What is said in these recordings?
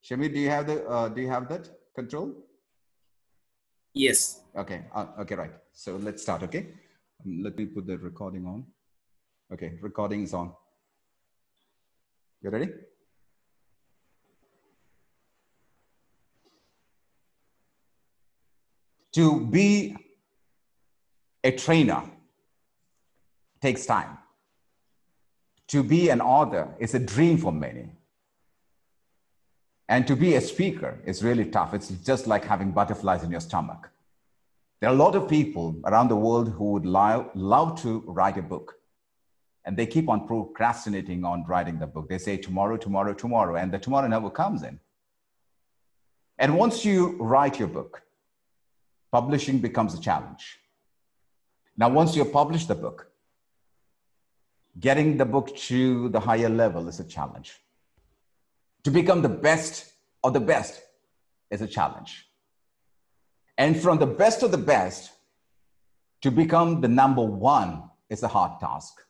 Shami, do you have that control? Yes. Okay. Okay, right. So let's start, okay? Let me put the recording on. Okay, recording is on. You ready? To be a trainer takes time. To be an author is a dream for many. And to be a speaker is really tough. It's just like having butterflies in your stomach. There are a lot of people around the world who would love to write a book. And they keep on procrastinating on writing the book. They say tomorrow, tomorrow, tomorrow, and the tomorrow never comes in. And once you write your book, publishing becomes a challenge. Now, once you publish the book, getting the book to the higher level is a challenge. To become the best of the best is a challenge. And from the best of the best to become the number one is a hard task.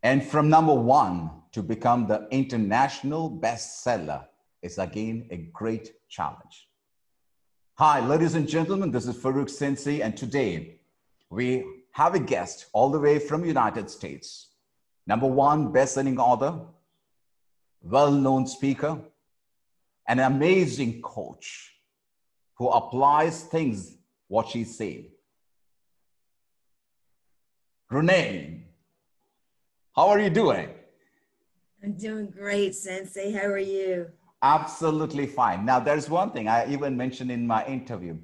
And from number one to become the international bestseller is again a great challenge. Hi, ladies and gentlemen, this is Farookh Sensei, and today we have a guest all the way from United States. Number one best-selling author, well-known speaker, an amazing coach who applies things what she said. Renee, how are you doing? I'm doing great, Sensei. How are you? Absolutely fine. Now, there's one thing I even mentioned in my interview.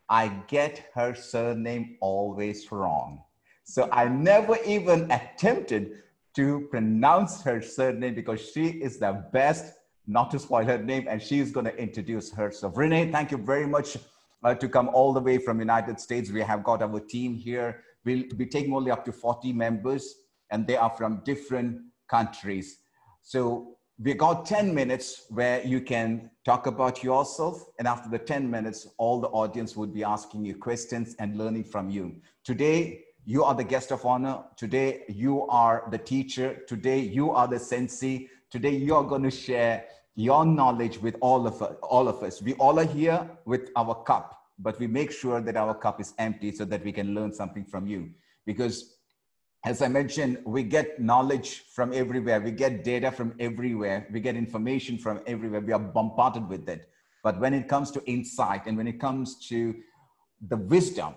I get her surname always wrong. So I never even attempted to pronounce her surname because she is the best not to spoil her name, and she's going to introduce herself. Renee, thank you very much to come all the way from United States. We have got our team here. We'll be taking only up to 40 members, and they are from different countries. So we got 10 minutes where you can talk about yourself, and after the 10 minutes, all the audience would be asking you questions and learning from you. Today, you are the guest of honor. Today, you are the teacher. Today, you are the sensei. Today, you're going to share your knowledge with all of us. We all are here with our cup, but we make sure that our cup is empty so that we can learn something from you. Because as I mentioned, we get knowledge from everywhere. We get data from everywhere. We get information from everywhere. We are bombarded with it. But when it comes to insight and when it comes to the wisdom,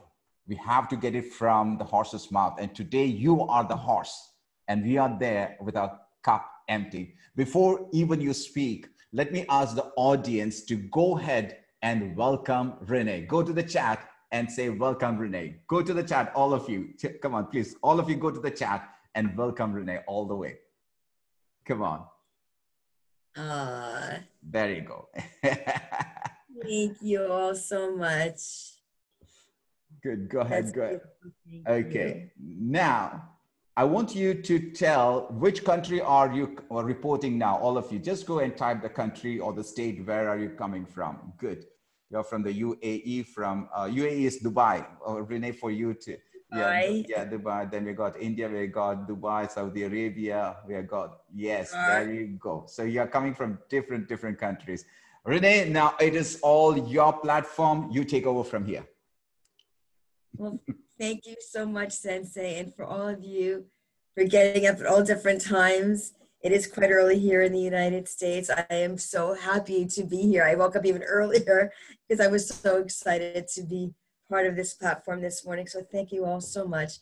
we have to get it from the horse's mouth. And today you are the horse, and we are there with our cup empty. Before even you speak, let me ask the audience to go ahead and welcome Renee. Go to the chat and say, welcome Renee. Go to the chat, all of you. Come on, please. All of you go to the chat and welcome Renee all the way. Come on. There you go. Thank you all so much. Good, go ahead, go ahead. Okay, You. now I want you to tell which country are you reporting now, all of you. Just go and type the country or the state, where are you coming from? Good. You're from the UAE, from UAE is Dubai. Renee, for you too. Yeah, Dubai. Then we got India, we got Dubai, Saudi Arabia, we got, yes, there you go. So you're coming from different countries. Renee, now it is all your platform. You take over from here. Well, thank you so much, Sensei, and for all of you for getting up at all different times. It is quite early here in the United States. I am so happy to be here. I woke up even earlier because I was so excited to be part of this platform this morning. So thank you all so much.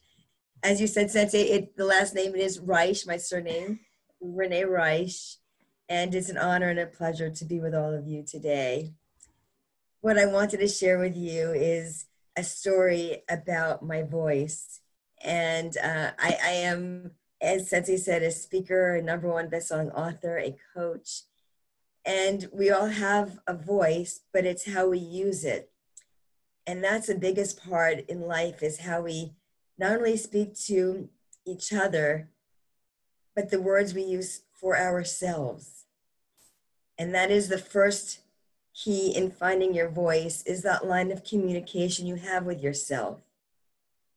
As you said, Sensei, the last name is Reisch, my surname, Renee Reisch. And it's an honor and a pleasure to be with all of you today. What I wanted to share with you is a story about my voice. And I am, as Sensei said, a speaker, a #1 best-selling author, a coach. And we all have a voice, but it's how we use it. And that's the biggest part in life, is how we not only speak to each other, but the words we use for ourselves. And that is the first key in finding your voice, is that line of communication you have with yourself.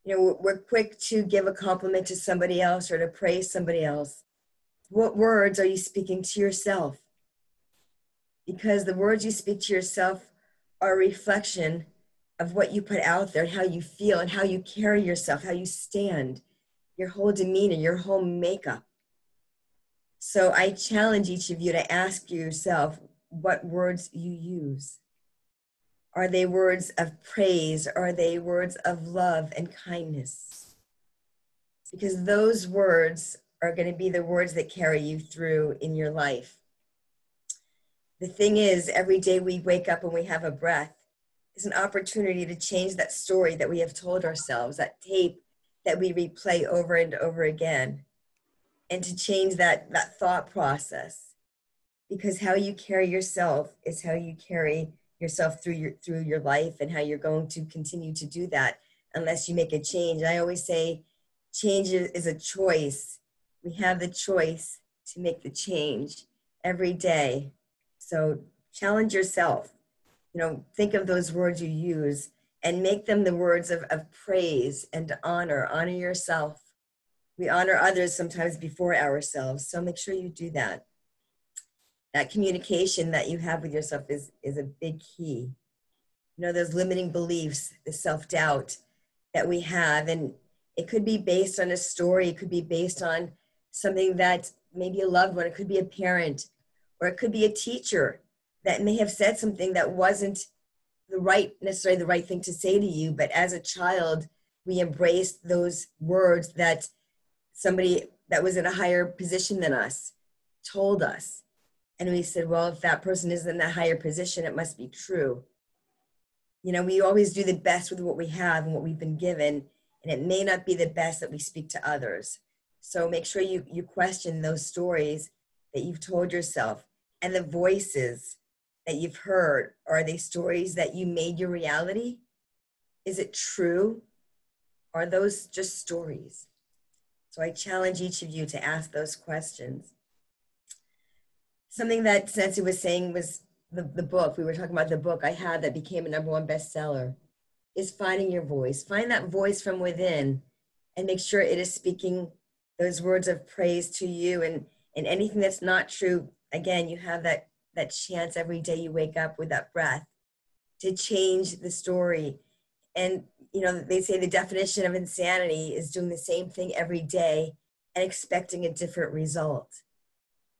You know, we're quick to give a compliment to somebody else or to praise somebody else. What words are you speaking to yourself? because the words you speak to yourself are a reflection of what you put out there, how you feel and how you carry yourself, how you stand, your whole demeanor, your whole makeup. So I challenge each of you to ask yourself what words you use. Are they words of praise? Are they words of love and kindness? Because those words are going to be the words that carry you through in your life. The thing is, every day we wake up and we have a breath is an opportunity to change that story that we have told ourselves, that tape that we replay over and over again, and to change that thought process. Because how you carry yourself is how you carry yourself through your life, and how you're going to continue to do that unless you make a change. I always say change is a choice. We have the choice to make the change every day. So challenge yourself. Think of those words you use and make them the words of praise and honor. Honor yourself. We honor others sometimes before ourselves. So make sure you do that. That communication that you have with yourself is a big key. Those limiting beliefs, the self-doubt that we have, and it could be based on a story. It could be based on something that maybe a loved one, it could be a parent, or it could be a teacher that may have said something that wasn't necessarily the right thing to say to you. But as a child, we embraced those words that somebody that was in a higher position than us told us. And we said, well, if that person is in a higher position, it must be true. We always do the best with what we have and what we've been given, and it may not be the best that we speak to others. So make sure you question those stories that you've told yourself, and the voices that you've heard. Are they stories that you made your reality? Is it true? Are those just stories? So I challenge each of you to ask those questions. Something that Sensei was saying was the book. We were talking about the book I had that became a #1 bestseller, is finding your voice. Find that voice from within and make sure it is speaking those words of praise to you. And anything that's not true, again, you have that chance every day you wake up with that breath to change the story. And, they say the definition of insanity is doing the same thing every day and expecting a different result.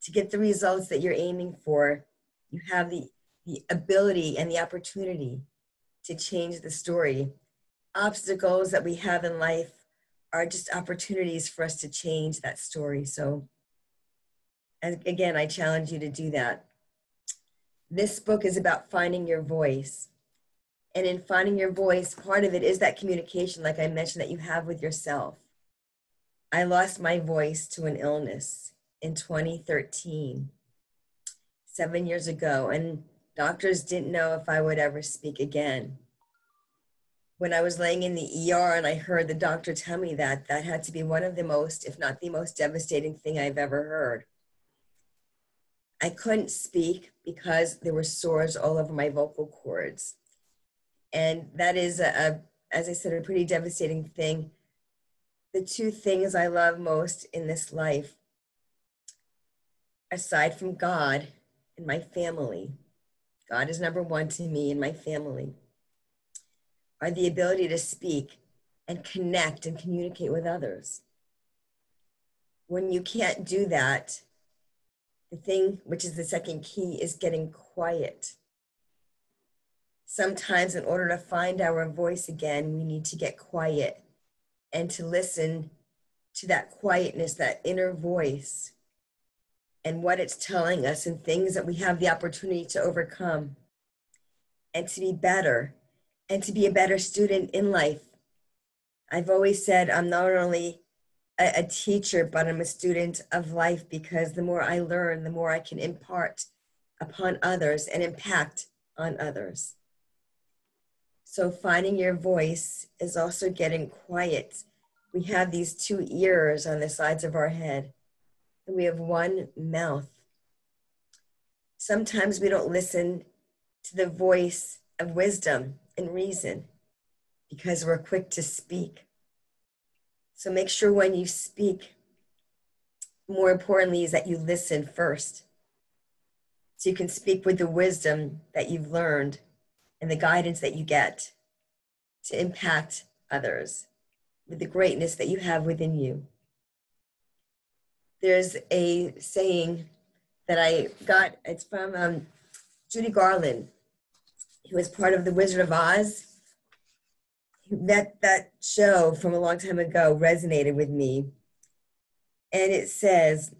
To get the results that you're aiming for, you have the ability and the opportunity to change the story. Obstacles that we have in life are just opportunities for us to change that story. So, and again, I challenge you to do that. This book is about finding your voice. And in finding your voice, part of it is that communication, like I mentioned, that you have with yourself. I lost my voice to an illness in 2013, 7 years ago, and doctors didn't know if I would ever speak again. When I was laying in the ER and I heard the doctor tell me that had to be one of the most, if not the most devastating thing I've ever heard. I couldn't speak because there were sores all over my vocal cords. And that is, as I said, a pretty devastating thing. The two things I love most in this life, aside from God and my family, God is #1 to me and my family, are the ability to speak and connect and communicate with others. When you can't do that, the thing, which is the second key, is getting quiet. Sometimes in order to find our voice again, we need to get quiet and to listen to that quietness, that inner voice, and what it's telling us and things that we have the opportunity to overcome and to be better and to be a better student in life. I've always said I'm not only a teacher, but I'm a student of life, because the more I learn, the more I can impart upon others and impact on others. So finding your voice is also getting quiet. We have these 2 ears on the sides of our head, and we have 1 mouth. Sometimes we don't listen to the voice of wisdom and reason because we're quick to speak. So make sure when you speak, more importantly, is that you listen first. so you can speak with the wisdom that you've learned and the guidance that you get to impact others with the greatness that you have within you. There's a saying that I got, it's from Judy Garland, who was part of The Wizard of Oz. That show from a long time ago resonated with me. And it says,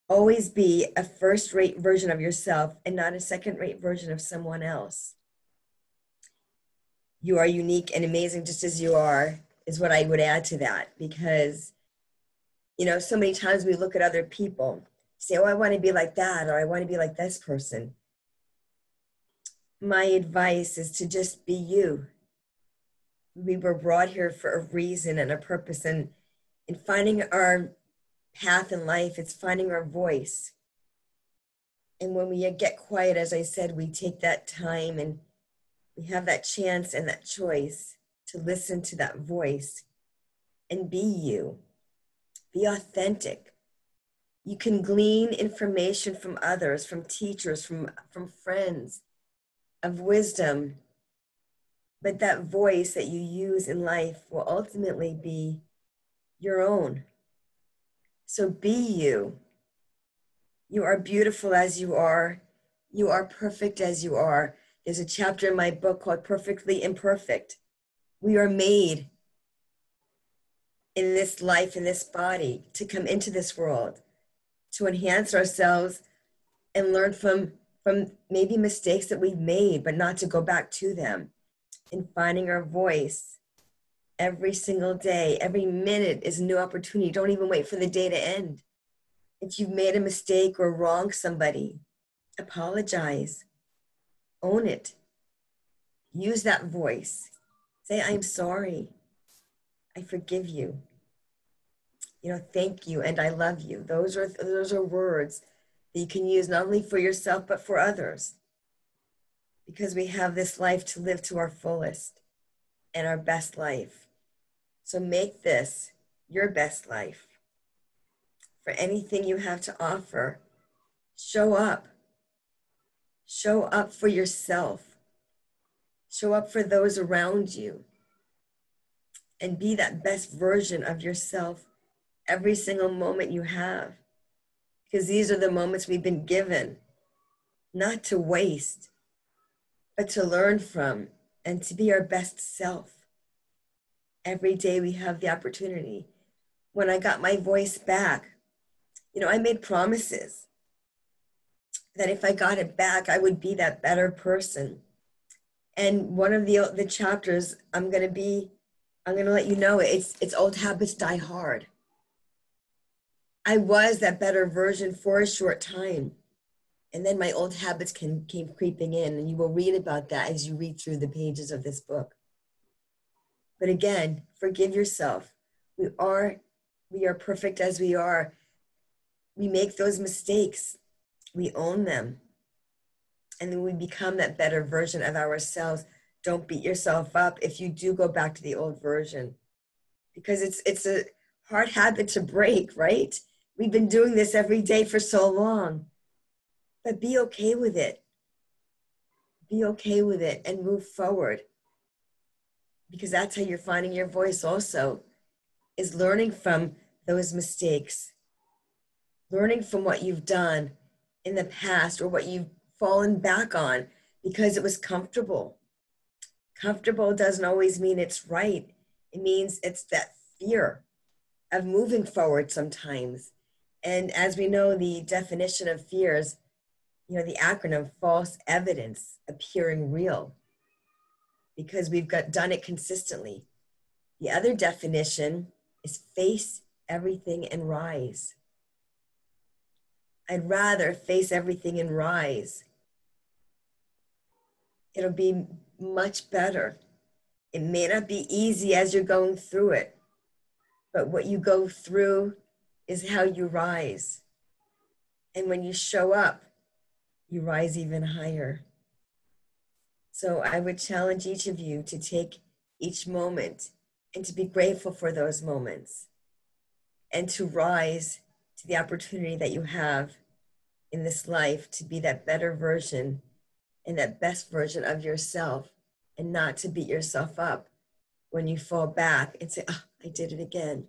always be a first-rate version of yourself and not a second-rate version of someone else. You are unique and amazing just as you are, is what I would add to that. Because, you know, so many times we look at other people, say, oh, I want to be like that, or I want to be like this person. My advice is to just be you. We were brought here for a reason and a purpose, and in finding our path in life, it's finding our voice. And when we get quiet, as I said, we take that time and we have that chance and that choice to listen to that voice and be you. Be authentic. You can glean information from others, from teachers, from friends, of wisdom. But that voice that you use in life will ultimately be your own. So be you. You are beautiful as you are. You are perfect as you are. There's a chapter in my book called Perfectly Imperfect. We are made in this life, in this body, to come into this world, to enhance ourselves and learn from maybe mistakes that we've made, but not to go back to them. In finding our voice every single day, every minute is a new opportunity. Don't even wait for the day to end. If you've made a mistake or wronged somebody, apologize, own it, use that voice. Say, I'm sorry, I forgive you, you know, thank you, and I love you. Those are words that you can use not only for yourself, but for others. Because we have this life to live to our fullest and our best life. So make this your best life. For anything you have to offer, show up. Show up for yourself. Show up for those around you. And be that best version of yourself every single moment you have. Because these are the moments we've been given, not to waste, but to learn from and to be our best self. Every day we have the opportunity. When I got my voice back, you know, I made promises that if I got it back, I would be that better person. And one of the chapters I'm going to let you know, it's old habits die hard. I was that better version for a short time. And then my old habits came creeping in, and you will read about that as you read through the pages of this book. But again, forgive yourself. We are perfect as we are. We make those mistakes. We own them. And then we become that better version of ourselves. Don't beat yourself up if you do go back to the old version, because it's a hard habit to break, right? We've been doing this every day for so long. But be okay with it. Be okay with it and move forward. Because that's how you're finding your voice also, is learning from those mistakes. Learning from what you've done in the past or what you've fallen back on because it was comfortable. Comfortable doesn't always mean it's right. It means it's that fear of moving forward sometimes. And as we know, the definition of fears, you know, the acronym, false evidence appearing real, because we've done it consistently. The other definition is face everything and rise. I'd rather face everything and rise. It'll be much better. It may not be easy as you're going through it, but what you go through is how you rise. And when you show up, you rise even higher. So I would challenge each of you to take each moment and to be grateful for those moments and to rise to the opportunity that you have in this life to be that better version and that best version of yourself, and not to beat yourself up when you fall back and say, oh, I did it again.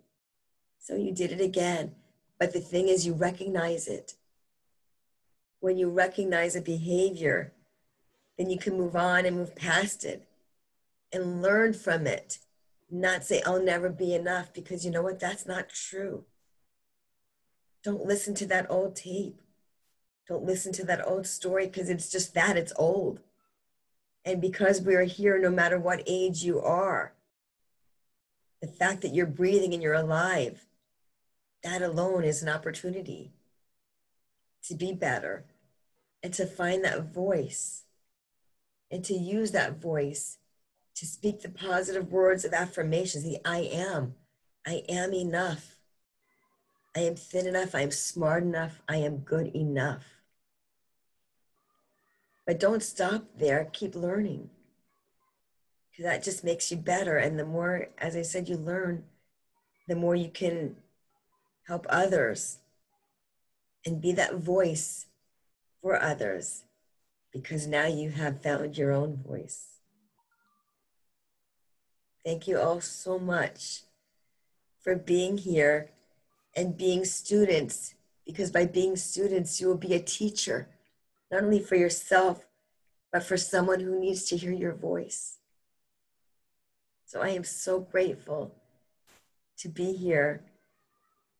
So you did it again. But the thing is, you recognize it. When you recognize a behavior, then you can move on and move past it and learn from it. Not say, I'll never be enough, because you know what? That's not true. Don't listen to that old tape. Don't listen to that old story, because it's just that, it's old. And because we're here, no matter what age you are, the fact that you're breathing and you're alive, that alone is an opportunity to be better and to find that voice and to use that voice to speak the positive words of affirmations. The I am enough. I am thin enough. I am smart enough. I am good enough. But don't stop there. Keep learning, because that just makes you better. And the more, as I said, you learn, the more you can help others and be that voice for others, because now you have found your own voice. Thank you all so much for being here and being students, because by being students, you will be a teacher, not only for yourself, but for someone who needs to hear your voice. So I am so grateful to be here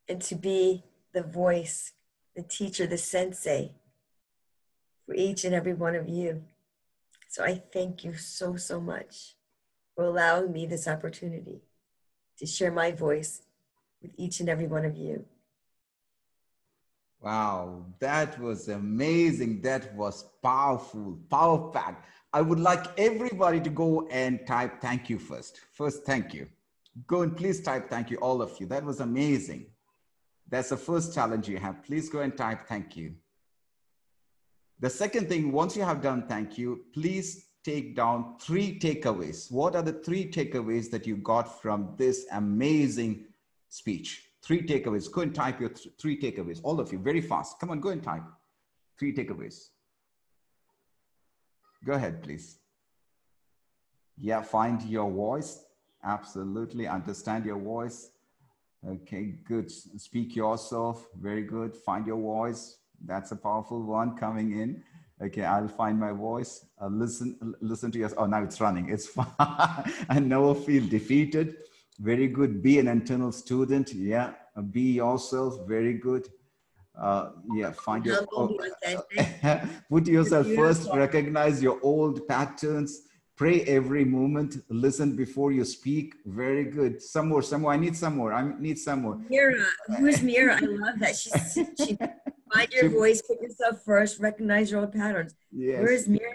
and to be the voice, the teacher, the sensei for each and every one of you. So I thank you so, so much for allowing me this opportunity to share my voice with each and every one of you. Wow, that was amazing. That was powerful, power packed. I would like everybody to go and type thank you first. First, thank you. Go and please type thank you, all of you. That was amazing. That's the first challenge you have. Please go and type thank you. The second thing, once you have done thank you, please take down 3 takeaways. What are the 3 takeaways that you got from this amazing speech? 3 takeaways. Go and type your 3 takeaways. All of you, very fast. Come on, go and type 3 takeaways. Go ahead, please. Yeah, find your voice. Absolutely, understand your voice. Okay, good. Speak yourself. Very good. Find your voice. That's a powerful one coming in. Okay, I'll find my voice. Listen to yourself. Oh, now it's running. It's fine. And never feel defeated. Very good. Be an internal student. Yeah, be yourself. Very good. Yeah, find your, put yourself first, recognize your old patterns, pray every moment, listen before you speak. Very good. Some more, I need some more. I need some more. Mira, who's Mira? I love that. She find your voice, put yourself first, recognize your old patterns. Yes. Where is Mira?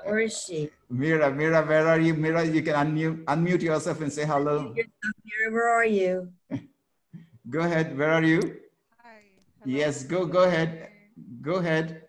Where is she? Mira, where are you? Mira, you can unmute yourself and say hello. Mira, where are you? Go ahead. Where are you? Hello. Yes, go ahead. Go ahead.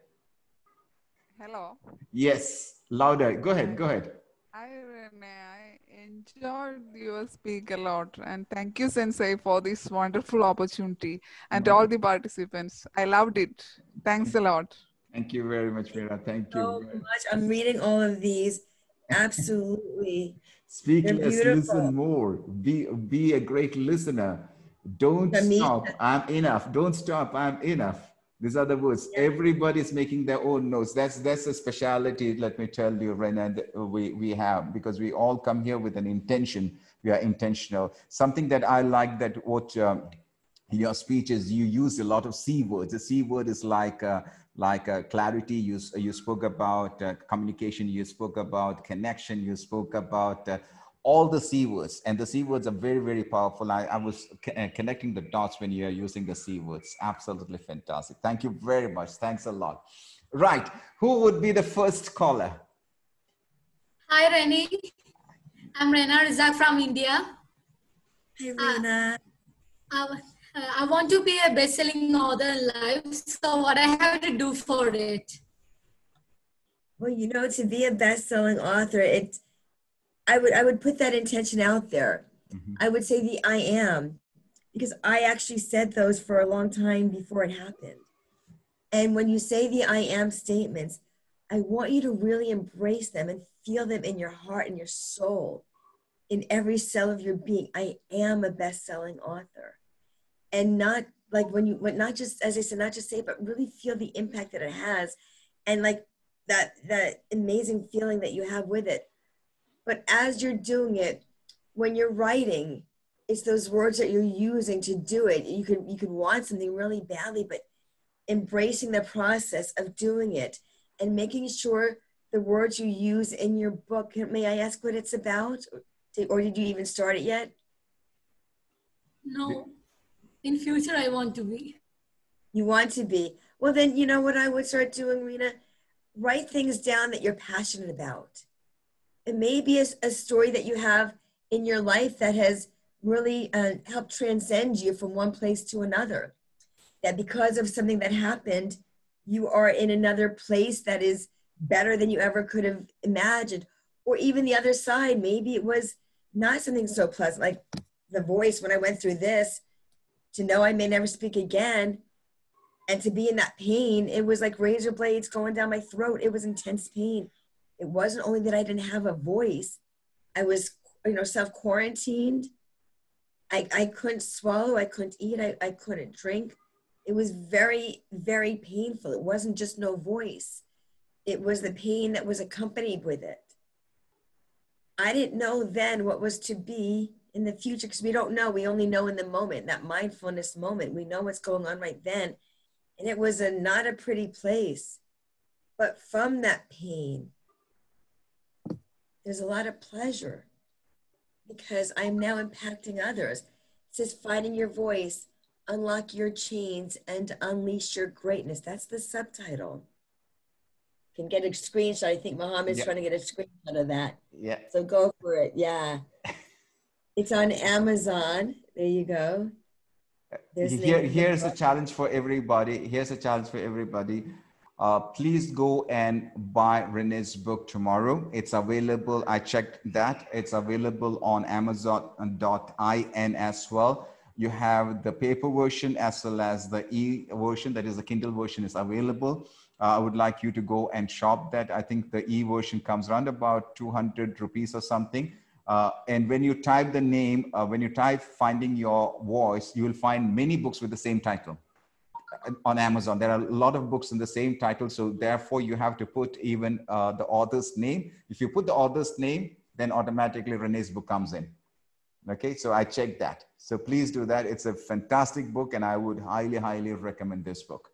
Hello. Yes, louder. Go ahead. Hi, Renee. I enjoyed your speak a lot. And thank you, Sensei, for this wonderful opportunity. And all the participants. I loved it. Thanks a lot. Thank you very much, Mira. Thank you so much. I'm reading all of these. Absolutely. Speak less, listen more. Be a great listener. Don't stop. I'm enough. Don't stop. I'm enough. These are the words. Yeah. Everybody's making their own notes. That's a speciality, let me tell you, Renee, we have, because we all come here with an intention. We are intentional. Something that I like that what your speech is, you use a lot of C words. The C word is like clarity. You spoke about communication. You spoke about connection. You spoke about all the C words, and the C words are very, very powerful. I was connecting the dots when you are using the C words. Absolutely fantastic. Thank you very much. Thanks a lot. Right. Who would be the first caller? Hi, Renee. I'm Renee from India. Hi, Rena. I want to be a best-selling author in life. So what I have to do for it? Well, you know, to be a best-selling author, I would put that intention out there. Mm-hmm. I would say the I am, because I actually said those for a long time before it happened. And when you say the I am statements, I want you to really embrace them and feel them in your heart and your soul, in every cell of your being. I am a best-selling author. And not like not just, as I said, not just say it, but really feel the impact that it has. And like that amazing feeling that you have with it. But as you're doing it, when you're writing, it's those words that you're using to do it. You could want something really badly, but embracing the process of doing it and making sure the words you use in your book. May I ask what it's about? Or did you even start it yet? No. In future, I want to be. You want to be. Well, then, you know what I would start doing, Rena? Write things down that you're passionate about. It may be a story that you have in your life that has really helped transcend you from one place to another. That because of something that happened, you are in another place that is better than you ever could have imagined. Or even the other side, maybe it was not something so pleasant, like the voice when I went through this, to know I may never speak again, and to be in that pain. It was like razor blades going down my throat. It was intense pain. It wasn't only that I didn't have a voice. I was, self-quarantined. I couldn't swallow. I couldn't eat. I couldn't drink. It was very, very painful. It wasn't just no voice. It was the pain that was accompanied with it. I didn't know then what was to be in the future, because we don't know. We only know in the moment, that mindfulness moment. We know what's going on right then. And it was not a pretty place. But from that pain, there's a lot of pleasure, because I'm now impacting others. It says, finding your voice, unlock your chains, and unleash your greatness. That's the subtitle. Can get a screenshot. I think Mohammed's trying to get a screenshot of that. Yeah. So go for it. Yeah. It's on Amazon. There you go. Here's a challenge for everybody. Here's a challenge for everybody. Please go and buy Renee's book tomorrow. It's available. I checked that. It's available on Amazon.in as well. You have the paper version as well as the e-version, that is the Kindle version, is available. I would like you to go and shop that. I think the e-version comes around about 200 rupees or something. And when you type the name, when you type Finding Your Voice, you will find many books with the same title on Amazon. There are a lot of books in the same title. So therefore you have to put even the author's name. If you put the author's name, then automatically Renee's book comes in. Okay, so I checked that. So please do that. It's a fantastic book, and I would highly, highly recommend this book.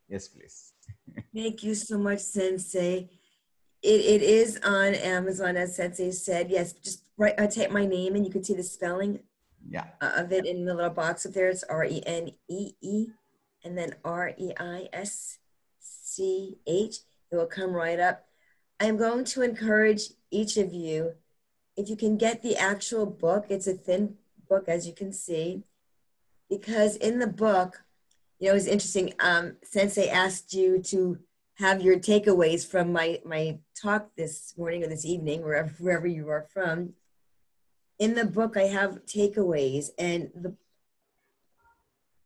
Yes, please. Thank you so much, Sensei. It is on Amazon, as Sensei said. Yes, just type my name and you can see the spelling of it in the little box up there. It's R-E-N-E-E and then R-E-I-S-C-H. It will come right up. I'm going to encourage each of you, if you can get the actual book. It's a thin book, as you can see, because in the book, it's interesting. Sensei asked you to have your takeaways from my talk this morning or this evening, wherever you are from. In the book, I have takeaways, and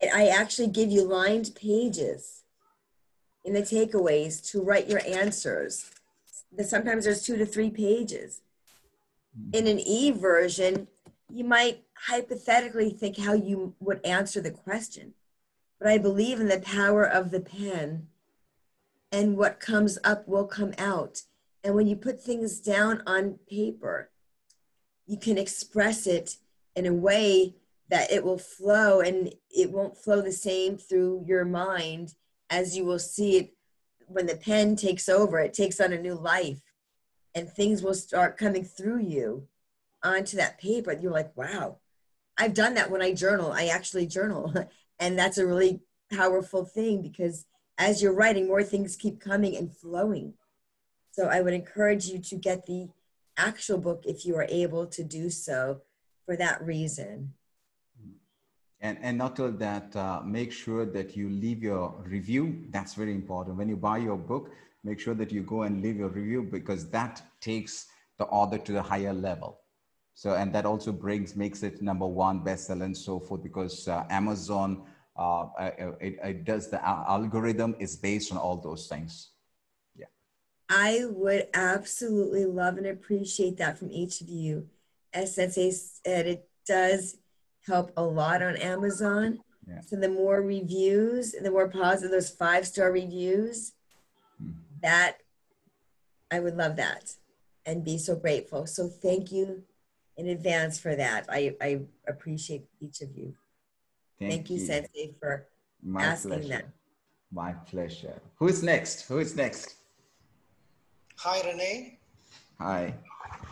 I actually give you lined pages in the takeaways to write your answers. Sometimes there's 2 to 3 pages. In an e-version, you might hypothetically think how you would answer the question. But I believe in the power of the pen, and what comes up will come out. And when you put things down on paper, you can express it in a way that it will flow, and it won't flow the same through your mind as you will see it when the pen takes over. It takes on a new life, and things will start coming through you onto that paper. You're like, wow, I've done that when I journal. I actually journal. And that's a really powerful thing, because as you're writing, more things keep coming and flowing. So I would encourage you to get the actual book if you are able to do so for that reason. And not only that, make sure that you leave your review. That's very important. When you buy your book, make sure that you go and leave your review, because that takes the author to the higher level. So, and that also makes it #1 bestseller and so forth, because Amazon it does the algorithm is based on all those things. Yeah. I would absolutely love and appreciate that from each of you. As Sensei said, it does help a lot on Amazon. Yeah. So the more reviews, the more positive, those 5-star reviews, that I would love that and be so grateful. So thank you in advance for that. I appreciate each of you. Thank you, Sensei, for asking that. My pleasure. Who is next? Who is next? Hi, Renee. Hi.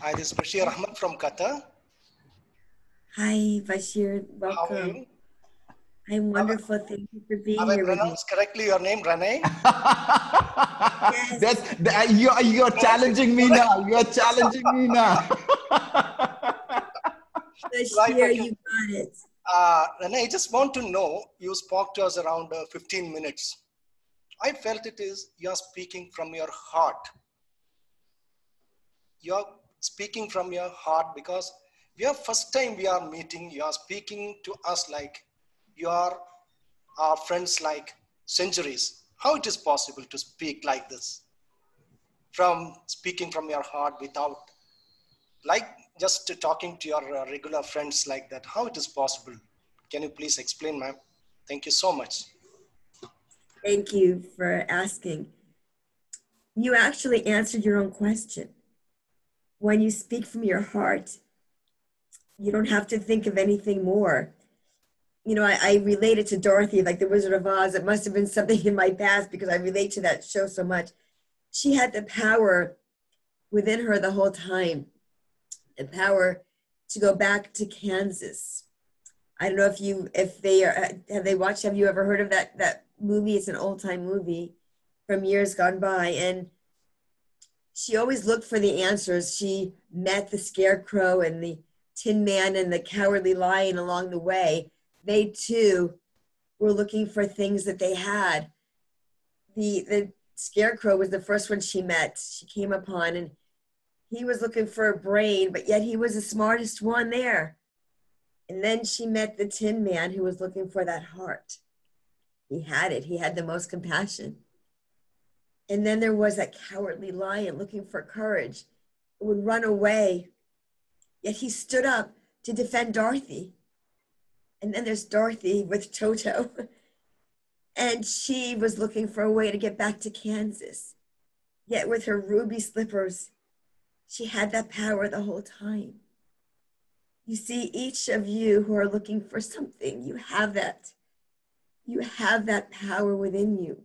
Hi, this is Bashir Ahmed from Qatar. Hi, Bashir. Welcome. How are you? I'm wonderful. Thank you for being Have I here with me. pronounced correctly your name, Renee? Yes. You're challenging me now. You're challenging me now. Bashir, you got it. Renee, I just want to know, you spoke to us around 15 minutes. I felt you're speaking from your heart. You're speaking from your heart because first time we are meeting, you are speaking to us like you are our friends like centuries. How it is possible to speak like this? Speaking from your heart without, like just talking to your regular friends like that. How it is possible? Can you please explain, ma'am? Thank you so much. Thank you for asking. You actually answered your own question. When you speak from your heart, you don't have to think of anything more. You know, I relate it to Dorothy, like the Wizard of Oz. It must have been something in my past because I relate to that show so much. She had the power within her the whole time, the power to go back to Kansas. I don't know if you ever heard of that movie? It's an old time movie from years gone by. And she always looked for the answers. She met the Scarecrow and the Tin Man and the Cowardly Lion along the way. They too were looking for things that they had. The Scarecrow was the first one she met, she came upon, and he was looking for a brain, but yet he was the smartest one there. And then she met the Tin Man who was looking for that heart. He had it. He had the most compassion. And then there was that Cowardly Lion looking for courage. It would run away. Yet he stood up to defend Dorothy. And then there's Dorothy with Toto. And she was looking for a way to get back to Kansas. Yet with her ruby slippers, she had that power the whole time. You see, each of you who are looking for something, you have that. You have that power within you.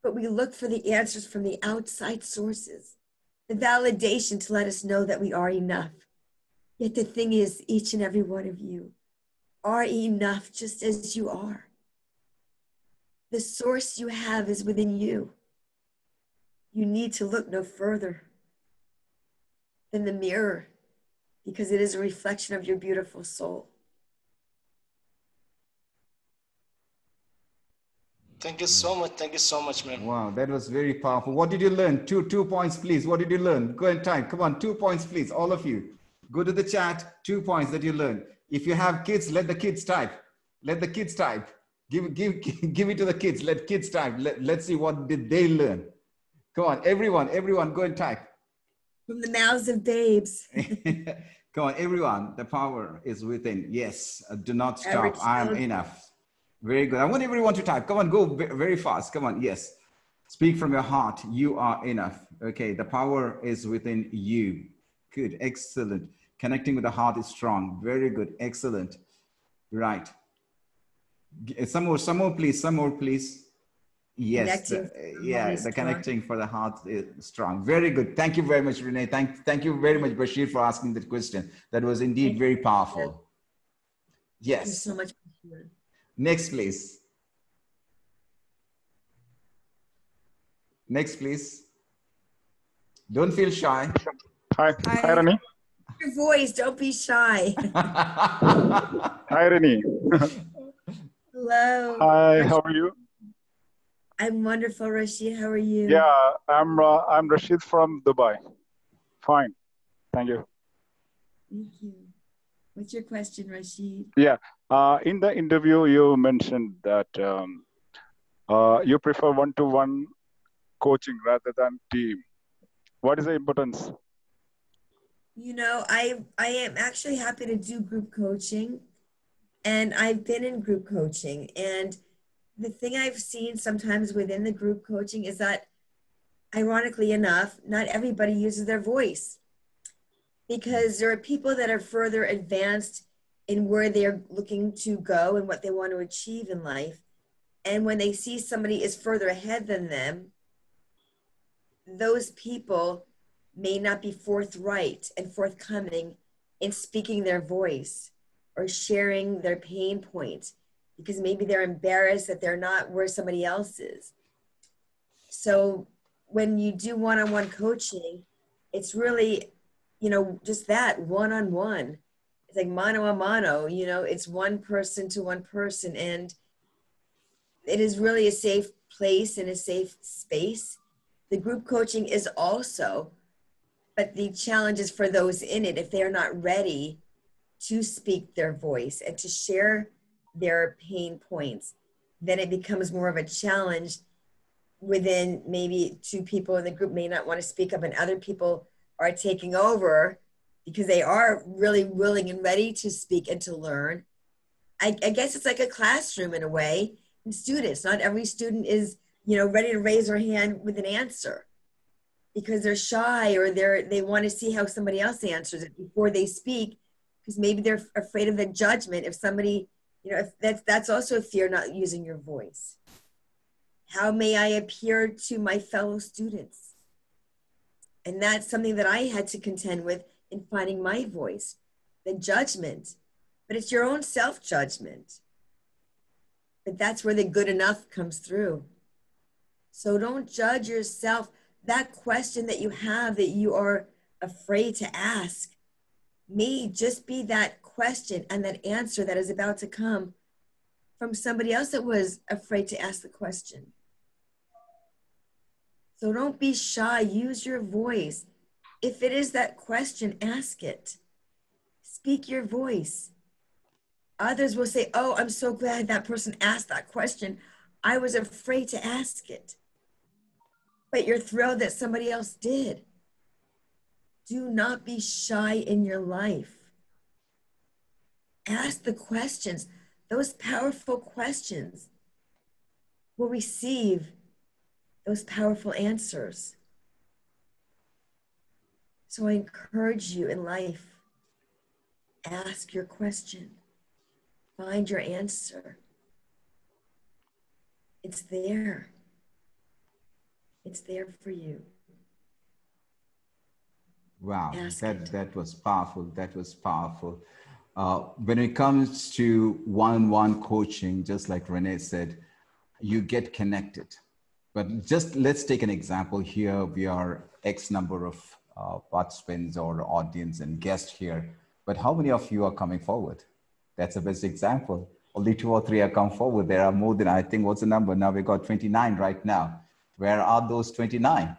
But we look for the answers from the outside sources, the validation to let us know that we are enough. Yet the thing is, each and every one of you are enough just as you are. The source you have is within you. You need to look no further than the mirror, because it is a reflection of your beautiful soul. Thank you so much. Thank you so much, ma'am. Wow, that was very powerful. What did you learn? Two points, please. What did you learn? Go and type. Come on, 2 points, please. All of you. Go to the chat. 2 points that you learned. If you have kids, let the kids type. Let the kids type. Give it to the kids. Let kids type. Let's see what did they learn. Come on, everyone, go and type. From the mouths of babes. Come on, everyone. The power is within. Yes, do not stop. I am enough. Very good. I want everyone to type. Come on, go very fast. Come on, yes. Speak from your heart. You are enough. Okay, the power is within you. Good, excellent. Connecting with the heart is strong. Very good, excellent. Right. Some more, please. Some more, please. Yes, the connecting for the heart is strong. Very good. Thank you very much, Renee. Thank you very much, Bashir, for asking that question. That was indeed very powerful. Yes. Thank you so much, Bashir. Next, please. Next, please. Don't feel shy. Hi, Renee. Your voice, don't be shy. Hi, Renee. Hello. Hi, how are you? I'm wonderful, Rashid. How are you? Yeah, I'm Rashid from Dubai. Fine, thank you. Thank you. What's your question, Rashid? Yeah. In the interview, you mentioned that you prefer one-to-one coaching rather than team. What is the importance? You know, I am actually happy to do group coaching, and I've been in group coaching. And the thing I've seen sometimes within the group coaching is that, ironically enough, not everybody uses their voice, because there are people that are further advanced in where they're looking to go and what they want to achieve in life. And when they see somebody is further ahead than them, those people may not be forthright and forthcoming in speaking their voice or sharing their pain points, because maybe they're embarrassed that they're not where somebody else is. So when you do one-on-one coaching, it's really, you know, just that one-on-one. It's like mano a mano, you know, it's one person to one person. And it is really a safe place and a safe space. The group coaching is also, but the challenge is for those in it, if they're not ready to speak their voice and to share their pain points, then it becomes more of a challenge within. Maybe two people in the group may not want to speak up and other people are taking over because they are really willing and ready to speak and to learn. I guess it's like a classroom in a way. And students, not every student is, you know, ready to raise their hand with an answer because they're shy or they want to see how somebody else answers it before they speak, because maybe they're afraid of the judgment if somebody, you know, if that's also a fear, not using your voice. How may I appear to my fellow students? And that's something that I had to contend with in finding my voice, the judgment. But it's your own self-judgment. But that's where the good enough comes through. So don't judge yourself. That question that you have that you are afraid to ask may just be that question and that answer that is about to come from somebody else that was afraid to ask the question. So don't be shy. Use your voice. If it is that question, ask it. Speak your voice. Others will say, oh, I'm so glad that person asked that question. I was afraid to ask it. But you're thrilled that somebody else did. Do not be shy in your life. Ask the questions. Those powerful questions will receive those powerful answers. So I encourage you in life, ask your question. Find your answer. It's there. It's there for you. Wow, Ask it. that was powerful. That was powerful. When it comes to one-on-one coaching, just like Renee said, you get connected. But just let's take an example here. We are X number of participants or audience and guests here. But how many of you are coming forward? That's the best example. Only 2 or 3 are come forward. There are more than, I think, what's the number? Now we got 29 right now. Where are those 29?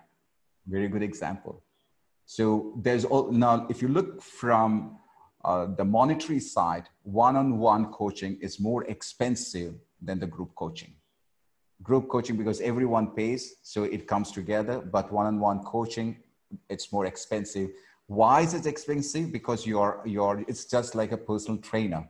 Very good example. So there's now, if you look from the monetary side, one-on-one coaching is more expensive than the group coaching. Group coaching, because everyone pays, so it comes together, but one-on-one coaching, it's more expensive. Why is it expensive? Because it's just like a personal trainer.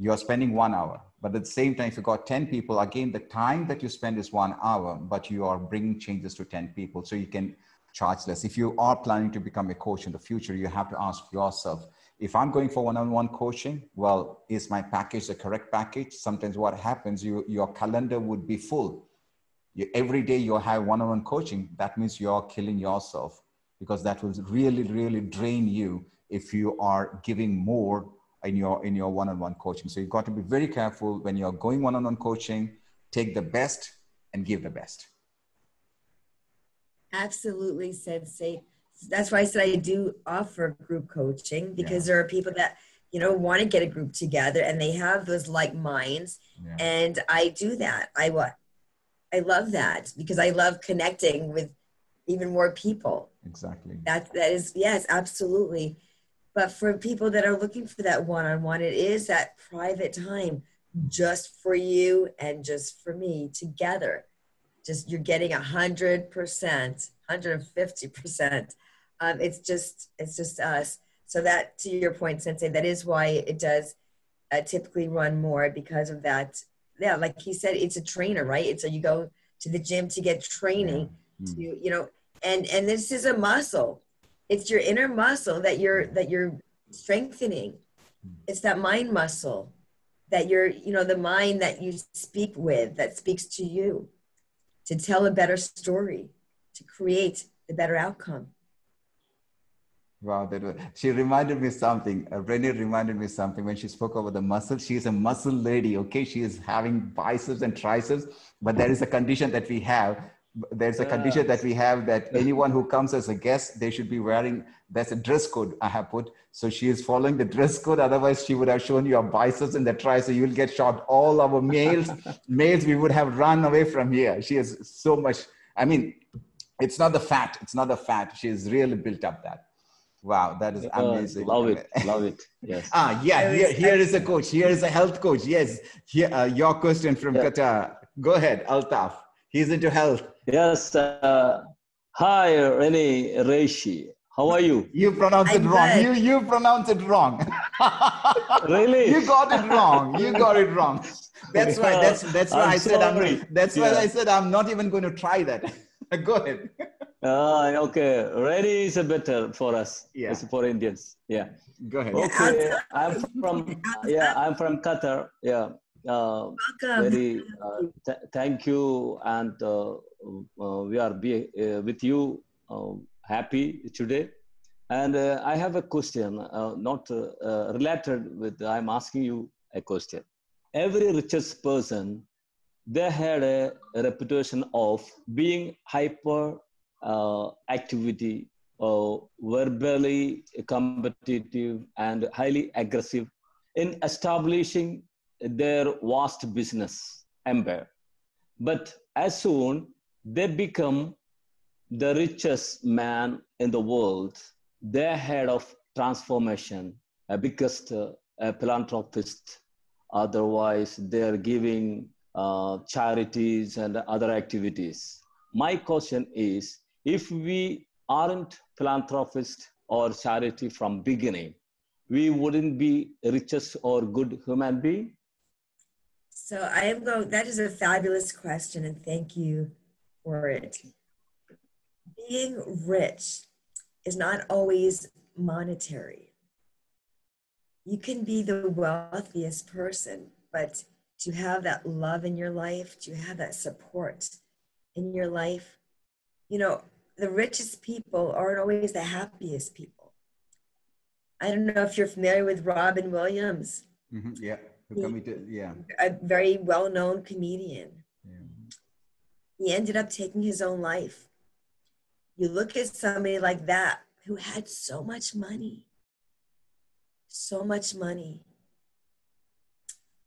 You're spending 1 hour, but at the same time, if you got 10 people, again, the time that you spend is 1 hour, but you are bringing changes to 10 people. So you can charge less. If you are planning to become a coach in the future, you have to ask yourself, if I'm going for one-on-one coaching, well, is my package the correct package? Sometimes what happens, your calendar would be full. Every day you'll have one-on-one coaching. That means you're killing yourself, because that will really, really drain you if you are giving more in your one-on-one coaching. So you've got to be very careful when you're going one-on-one coaching. Take the best and give the best. Absolutely, Sensei. That's why I said I do offer group coaching, because there are people that, you know, want to get a group together and they have those like minds. Yeah. And I do that. I love that, because I love connecting with even more people. Exactly. That is, yes, absolutely. But for people that are looking for that one-on-one, it is that private time just for you and just for me together. Just you're getting 100%, 150%. It's just us. So that, to your point, Sensei, that is why it does typically run more, because of that. Yeah, like he said, it's a trainer, right? It's you go to the gym to get training, to, you know, and this is a muscle. It's your inner muscle that you're strengthening. It's that mind muscle that you're, you know, the mind that you speak with, that speaks to you, to tell a better story, to create the better outcome. Wow, she reminded me something. Renee reminded me something when she spoke about the muscle. She is a muscle lady, okay? She is having biceps and triceps, but there is a condition that we have. There's a condition that we have that anyone who comes as a guest, they should be wearing, that's a dress code I have put. So she is following the dress code. Otherwise, she would have shown you her biceps and the triceps. You will get shocked. All our males, we would have run away from here. She has so much. I mean, it's not the fat. It's not the fat. She has really built up that. Wow, that is amazing. Love it. Yes. Here is a coach. Here is a health coach. Yes. Here, your question from Qatar. Go ahead, Altaf. He's into health. Yes. Hi, Renee, Reisch. How are you? You pronounce it wrong. You pronounce it wrong. Really? You got it wrong. You got it wrong. That's why. That's why I said that's why I said I'm not even going to try that. Go ahead. Okay. Renee is better for us. Yeah. It's for Indians. Yeah. Go ahead. Okay. I'm from Qatar. Yeah. Welcome. Thank you, and we are with you happy today. And I have a question, not related with. I'm asking you a question. Every richest person, they had a reputation of being hyper activity, verbally competitive, and highly aggressive in establishing their vast business empire. But as soon they become the richest man in the world, they're head of transformation, a biggest philanthropist. Otherwise, they're giving charities and other activities. My question is, if we aren't philanthropists or charity from beginning, we wouldn't be richest or good human being? So that is a fabulous question, and thank you for it. Being rich is not always monetary. You can be the wealthiest person, but to have that love in your life, to have that support in your life, you know, the richest people aren't always the happiest people. I don't know if you're familiar with Robin Williams. Mm-hmm. Yeah. A very well-known comedian. Yeah. He ended up taking his own life. You look at somebody like that who had so much money,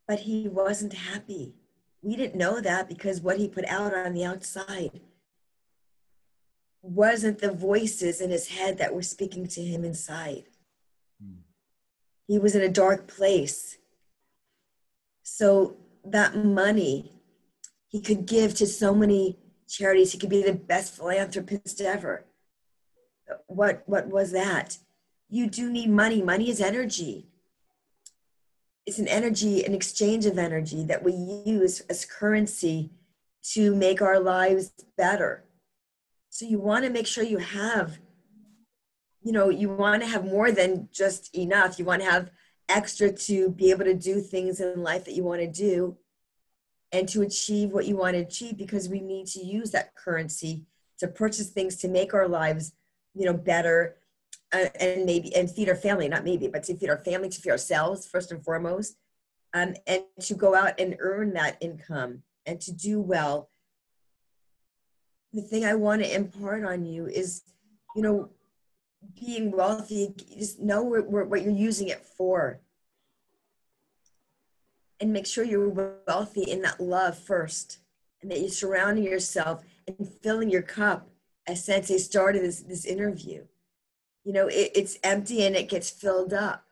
but he wasn't happy. We didn't know that because what he put out on the outside wasn't the voices in his head that were speaking to him inside. He was in a dark place. So that money he could give to so many charities. He could be the best philanthropist ever. What was that? You do need money. Money is energy. It's an energy, an exchange of energy that we use as currency to make our lives better. So you want to make sure you have, you want to have more than just enough. You want to have extra to be able to do things in life that you want to do and to achieve what you want to achieve, because we need to use that currency to purchase things to make our lives, better and feed our family, not maybe, but to feed our family, to feed ourselves first and foremost, and to go out and earn that income and to do well. The thing I want to impart on you is, being wealthy, just know what you're using it for. And make sure you're wealthy in that love first, and that you're surrounding yourself and filling your cup, as Sensei started this interview. you know, it's empty and it gets filled up.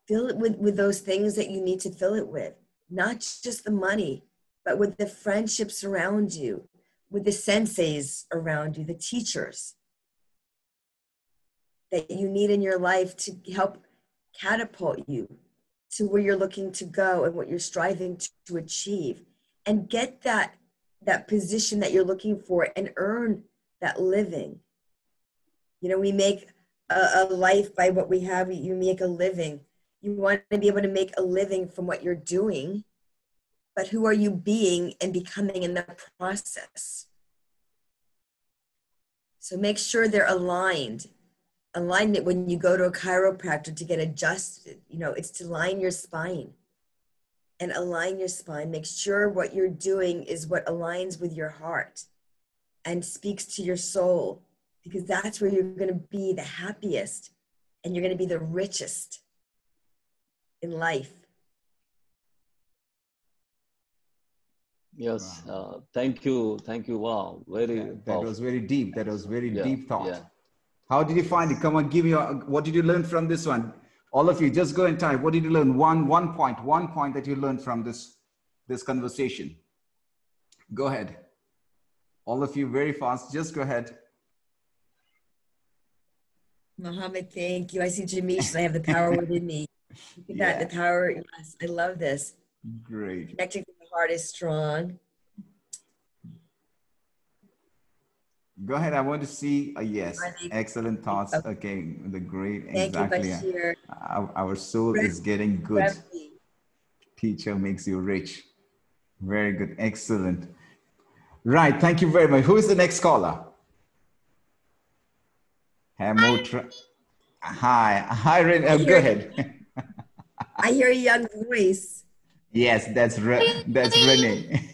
Fill it with those things that you need to fill it with, not just the money, but with the friendships around you, with the senseis around you, the teachers that you need in your life to help catapult you to where you're looking to go and what you're striving to achieve, and get that position that you're looking for and earn that living. You know, we make a life by what we have. You make a living. You want to be able to make a living from what you're doing, but who are you being and becoming in the process? So make sure they're aligned. Alignment, when you go to a chiropractor to get adjusted, you know, it's to line your spine and align your spine. Make sure what you're doing is what aligns with your heart and speaks to your soul, because that's where you're going to be the happiest and you're going to be the richest in life. Yes, thank you. Wow, very that was very deep. That was very deep thought. Yeah. How did you find it? Come on, give me what did you learn from this one? All of you, just go and type. What did you learn? One point that you learned from this conversation. Go ahead. All of you, very fast. Just go ahead. Mohammed, thank you. I see Jamish. I have the power within me. Look at that, the power. Yes, I love this. Great. Connecting to the heart is strong. Go ahead. I want to see. Yes, excellent thoughts. Okay, the great. Exactly. Thank you, Bashir. Our soul is getting good. Teacher makes you rich. Very good. Excellent. Right. Thank you very much. Who is the next caller? Hi, Renee. Go ahead. I hear a young voice. Yes, that's Renee.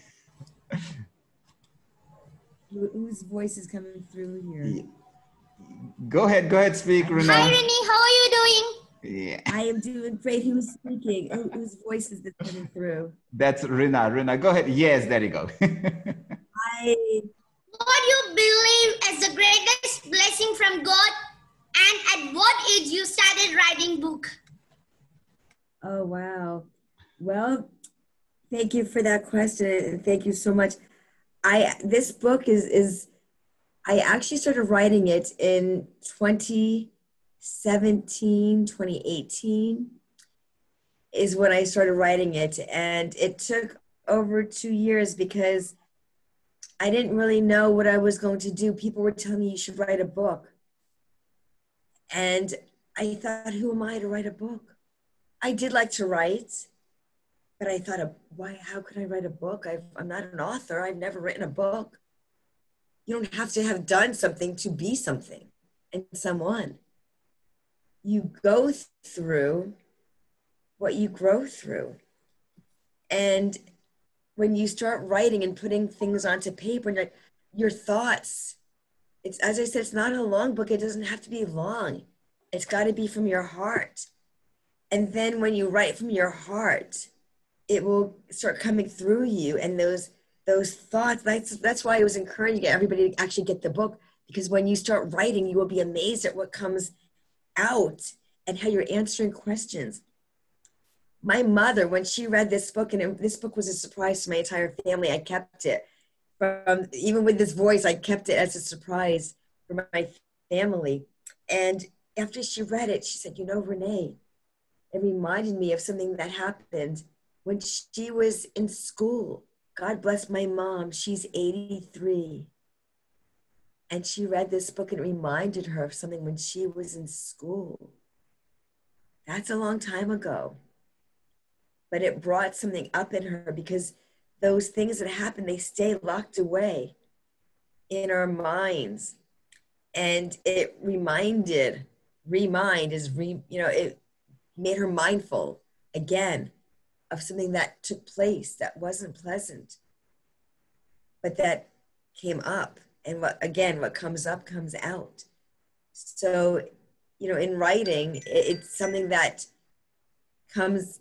Whose voice is coming through here? Go ahead, speak, Renee. Hi, Renee. How are you doing? Yeah. I am doing great. Who's speaking? Whose voice is this coming through? That's Renee. Go ahead. Yes, there you go. Hi. What you believe as the greatest blessing from God, and at what age you started writing book? Oh, wow. Well, thank you for that question. Thank you so much. This book I actually started writing it in 2017, 2018 is when I started writing it. And it took over 2 years because I didn't really know what I was going to do. People were telling me you should write a book. And I thought, who am I to write a book? I did like to write, but I thought, how could I write a book? I'm not an author. I've never written a book. You don't have to have done something to be something and someone. You go through what you grow through. And when you start writing and putting things onto paper, and your thoughts, it's, as I said, it's not a long book. It doesn't have to be long. It's got to be from your heart. And then when you write from your heart, it will start coming through you. And those thoughts, that's why I was encouraging everybody to actually get the book, because when you start writing, you will be amazed at what comes out and how you're answering questions. My mother, when she read this book, and this book was a surprise to my entire family, I kept it. Even with this voice, I kept it as a surprise for my family. And after she read it, she said, you know, Renee, it reminded me of something that happened when she was in school. God bless my mom. She's 83. And she read this book and it reminded her of something when she was in school. That's a long time ago. But it brought something up in her, because those things that happen, they stay locked away in our minds. And it it made her mindful again of something that took place that wasn't pleasant, but that came up. And what comes up comes out. So, in writing, it's something that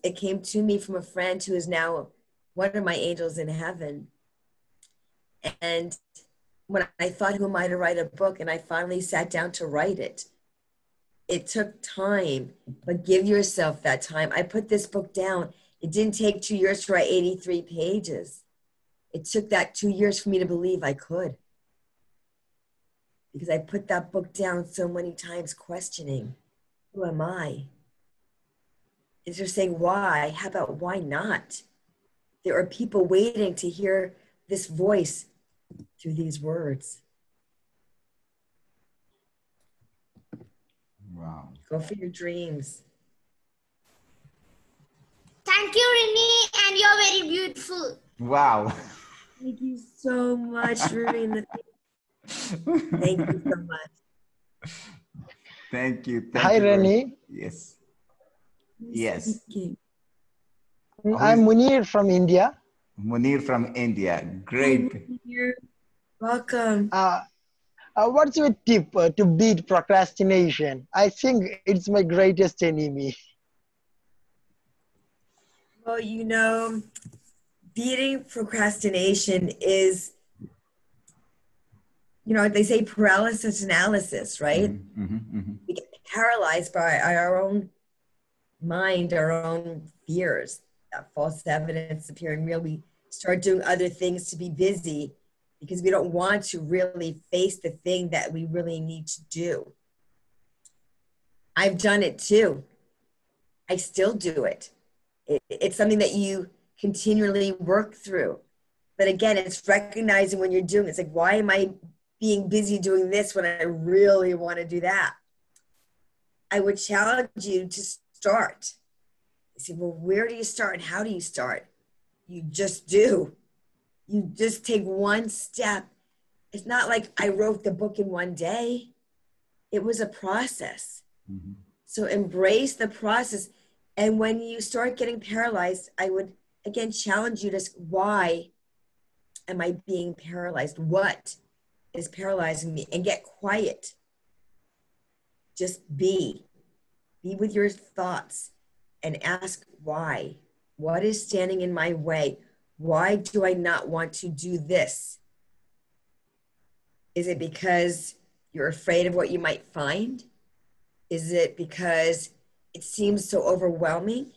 it came to me from a friend who is now one of my angels in heaven. And when I thought, who am I to write a book? And I finally sat down to write it. It took time, but give yourself that time. I put this book down. It didn't take 2 years to write 83 pages. It took that 2 years for me to believe I could. Because I put that book down so many times questioning, who am I? Instead of saying why, how about why not? There are people waiting to hear this voice through these words. Wow. Go for your dreams. Thank you, Renee, and you're very beautiful. Wow. Thank you so much, Renee. Thank you so much. Thank you. Hi, Renee. Yes. Yes. I'm Munir from India. Munir from India. Great. Hi, Munir. Welcome. What's your tip to beat procrastination? I think it's my greatest enemy. Well, you know, beating procrastination is, you know, they say paralysis analysis, right? We get paralyzed by our own mind, our own fears, that false evidence appearing real. We start doing other things to be busy because we don't want to really face the thing that we really need to do. I've done it too. I still do it. It's something that you continually work through. But again, it's recognizing when you're doing it. It's like, why am I being busy doing this when I really want to do that? I would challenge you to start. You say, well, where do you start and how do you start? You just do. You just take one step. It's not like I wrote the book in one day. It was a process. So embrace the process. And when you start getting paralyzed, I would, again, challenge you to, why am I being paralyzed? What is paralyzing me? And get quiet. Just be. Be with your thoughts and ask why. What is standing in my way? Why do I not want to do this? Is it because you're afraid of what you might find? Is it because it seems so overwhelming?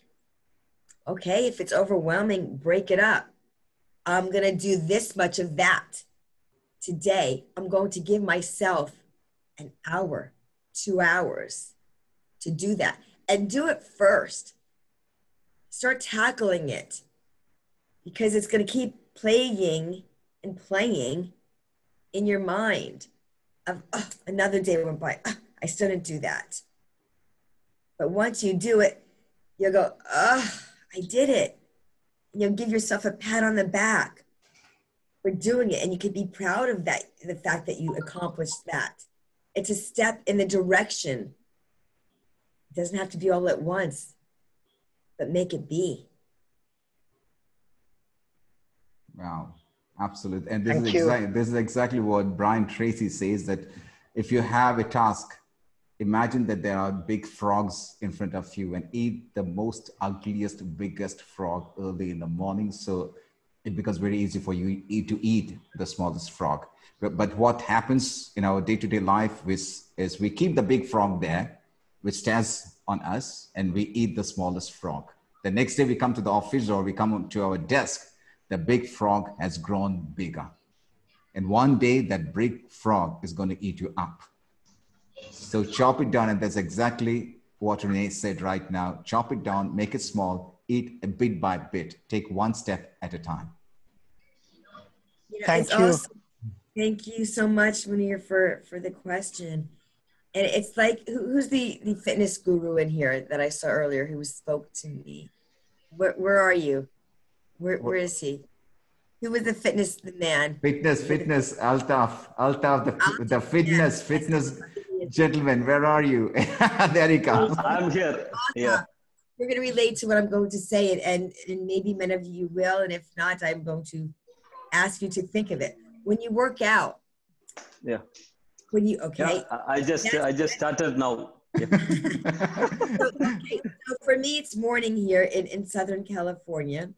Okay, if it's overwhelming, break it up. I'm going to do this much of that today. I'm going to give myself an hour, 2 hours to do that. And do it first. Start tackling it, because it's going to keep plaguing and playing in your mind of, oh, another day went by. Oh, I still didn't do that. But once you do it, you'll go, oh, I did it. And you'll give yourself a pat on the back for doing it. And you can be proud of that, the fact that you accomplished that. It's a step in the direction. It doesn't have to be all at once, but make it be. Wow, absolutely. And this is exactly what Brian Tracy says, that if you have a task, imagine that there are big frogs in front of you, and eat the most ugliest, biggest frog early in the morning. So it becomes very easy for you to eat the smallest frog. But what happens in our day-to-day life is we keep the big frog there, which stares on us, and we eat the smallest frog. The next day we come to the office or we come to our desk, the big frog has grown bigger. And one day that big frog is going to eat you up. So chop it down. And that's exactly what Renee said right now. Chop it down, make it small, eat a bit by bit, take one step at a time. Thank you. Awesome. Thank you so much, Munir, for the question. And it's like, who's the fitness guru in here that I saw earlier who spoke to me? Where are you? Where is he? Who was the man? Fitness, Altaf, the fitness gentleman. Where are you? There he comes. I'm here. Yeah. You're going to relate to what I'm going to say, and maybe many of you will, and if not, I'm going to ask you to think of it. When you work out. Yeah. When you, okay. Yeah, I just started now. Yeah. So for me, it's morning here in Southern California.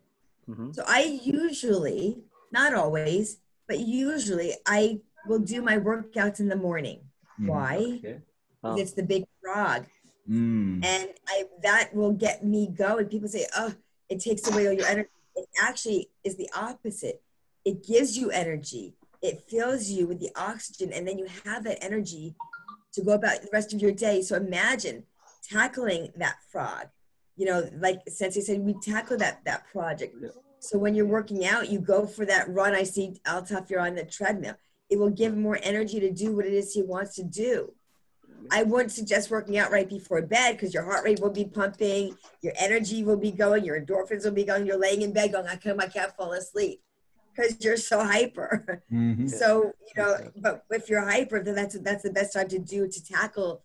So I usually, not always, but usually I will do my workouts in the morning. Why? Okay. 'cause it's the big frog. Mm. And that will get me going. People say, oh, it takes away all your energy. It actually is the opposite. It gives you energy. It fills you with the oxygen, and then you have that energy to go about the rest of your day. So imagine tackling that frog. You know, like Sensei said, we tackle that project. So when you're working out, you go for that run. I see Altaf, you're on the treadmill. It will give more energy to do what it is he wants to do. I wouldn't suggest working out right before bed because your heart rate will be pumping, your energy will be going, your endorphins will be going, you're laying in bed going, I can't fall asleep because you're so hyper. Mm-hmm. So, you know, but if you're hyper, then that's the best time to tackle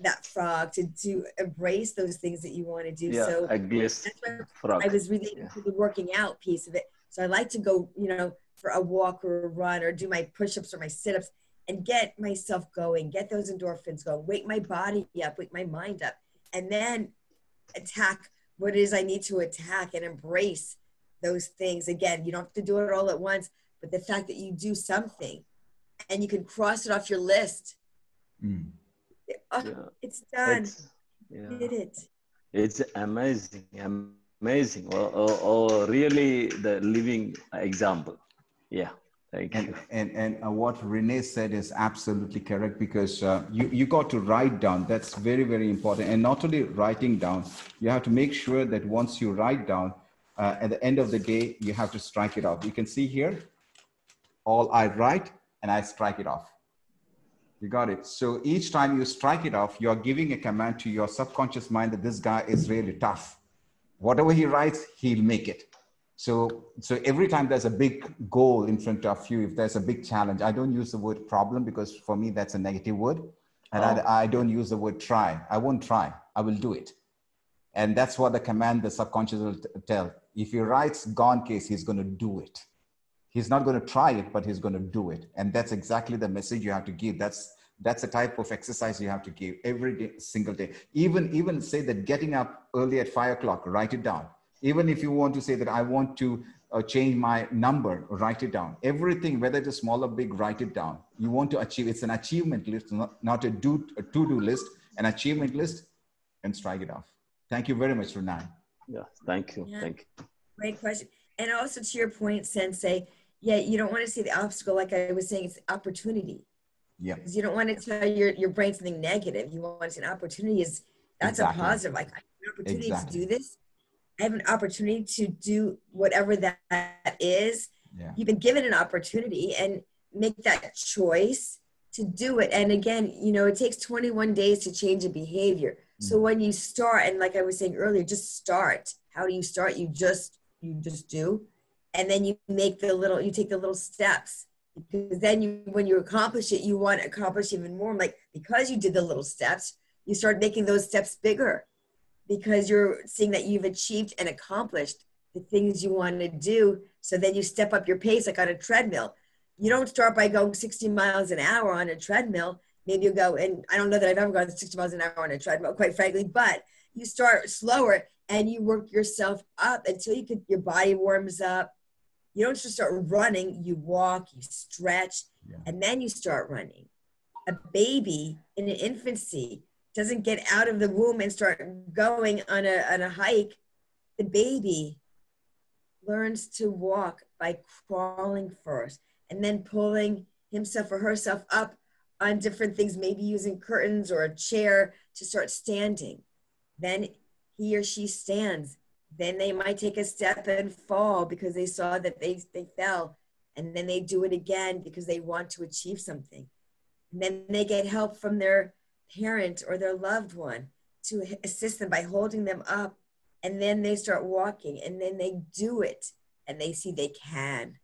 that frog, to embrace those things that you want to do. Yeah, so that's why I was relating to the working out piece of it. So I like to go, you know, for a walk or a run or do my push-ups or my sit-ups and get myself going, get those endorphins going, wake my body up, wake my mind up, and then attack what it is I need to attack and embrace those things. Again, you don't have to do it all at once, but the fact that you do something and you can cross it off your list. It's done. You did it. It's amazing, amazing. Really the living example. Yeah. Thank you. And what Renee said is absolutely correct, because you got to write down. That's very, very important. And not only writing down, you have to make sure that once you write down, at the end of the day, you have to strike it off. You can see here, all I write and I strike it off. You got it. So each time you strike it off, you're giving a command to your subconscious mind that this guy is really tough. Whatever he writes, he'll make it. So every time there's a big goal in front of you, if there's a big challenge, I don't use the word problem because for me, that's a negative word. And I don't use the word try. I won't try. I will do it. And that's what the command the subconscious will tell. If he writes gone case, he's going to do it. He's not going to try it, but he's going to do it. And that's exactly the message you have to give. That's the type of exercise you have to give every day, single day. Even say that getting up early at 5 o'clock, write it down. Even if you want to say that I want to change my number, write it down. Everything, whether it's small or big, write it down. You want to achieve, it's an achievement list, not a to-do list, an achievement list, and strike it off. Thank you very much, Renee. Yeah, thank you. Yeah. Thank you. Great question. And also to your point, Sensei, yeah, you don't want to see the obstacle, like I was saying, it's opportunity. Yeah. Because you don't want to tell your brain something negative. You want to see an opportunity that's exactly. a positive. Like I have an opportunity exactly. to do this. I have an opportunity to do whatever that is. Yeah. You've been given an opportunity and make that choice to do it. And again, you know, it takes 21 days to change a behavior. So when you start, and like I was saying earlier, just start. How do you start? You just do. And then you take the little steps, because then when you accomplish it, you want to accomplish even more. Like, because you did the little steps, you start making those steps bigger, because you're seeing that you've achieved and accomplished the things you want to do. So then you step up your pace, like on a treadmill. You don't start by going 60 miles an hour on a treadmill. Maybe you go, and I don't know that I've ever gone 60 miles an hour on a treadmill, quite frankly, but you start slower and you work yourself up until your body warms up. You don't just start running, you walk, you stretch, and then you start running. A baby in an infancy doesn't get out of the womb and start going on a hike. The baby learns to walk by crawling first and then pulling himself or herself up on different things, maybe using curtains or a chair to start standing. Then he or she stands. Then they might take a step and fall because they saw that they fell. And then they do it again because they want to achieve something. And then they get help from their parent or their loved one to assist them by holding them up. And then they start walking, and then they do it and they see they can.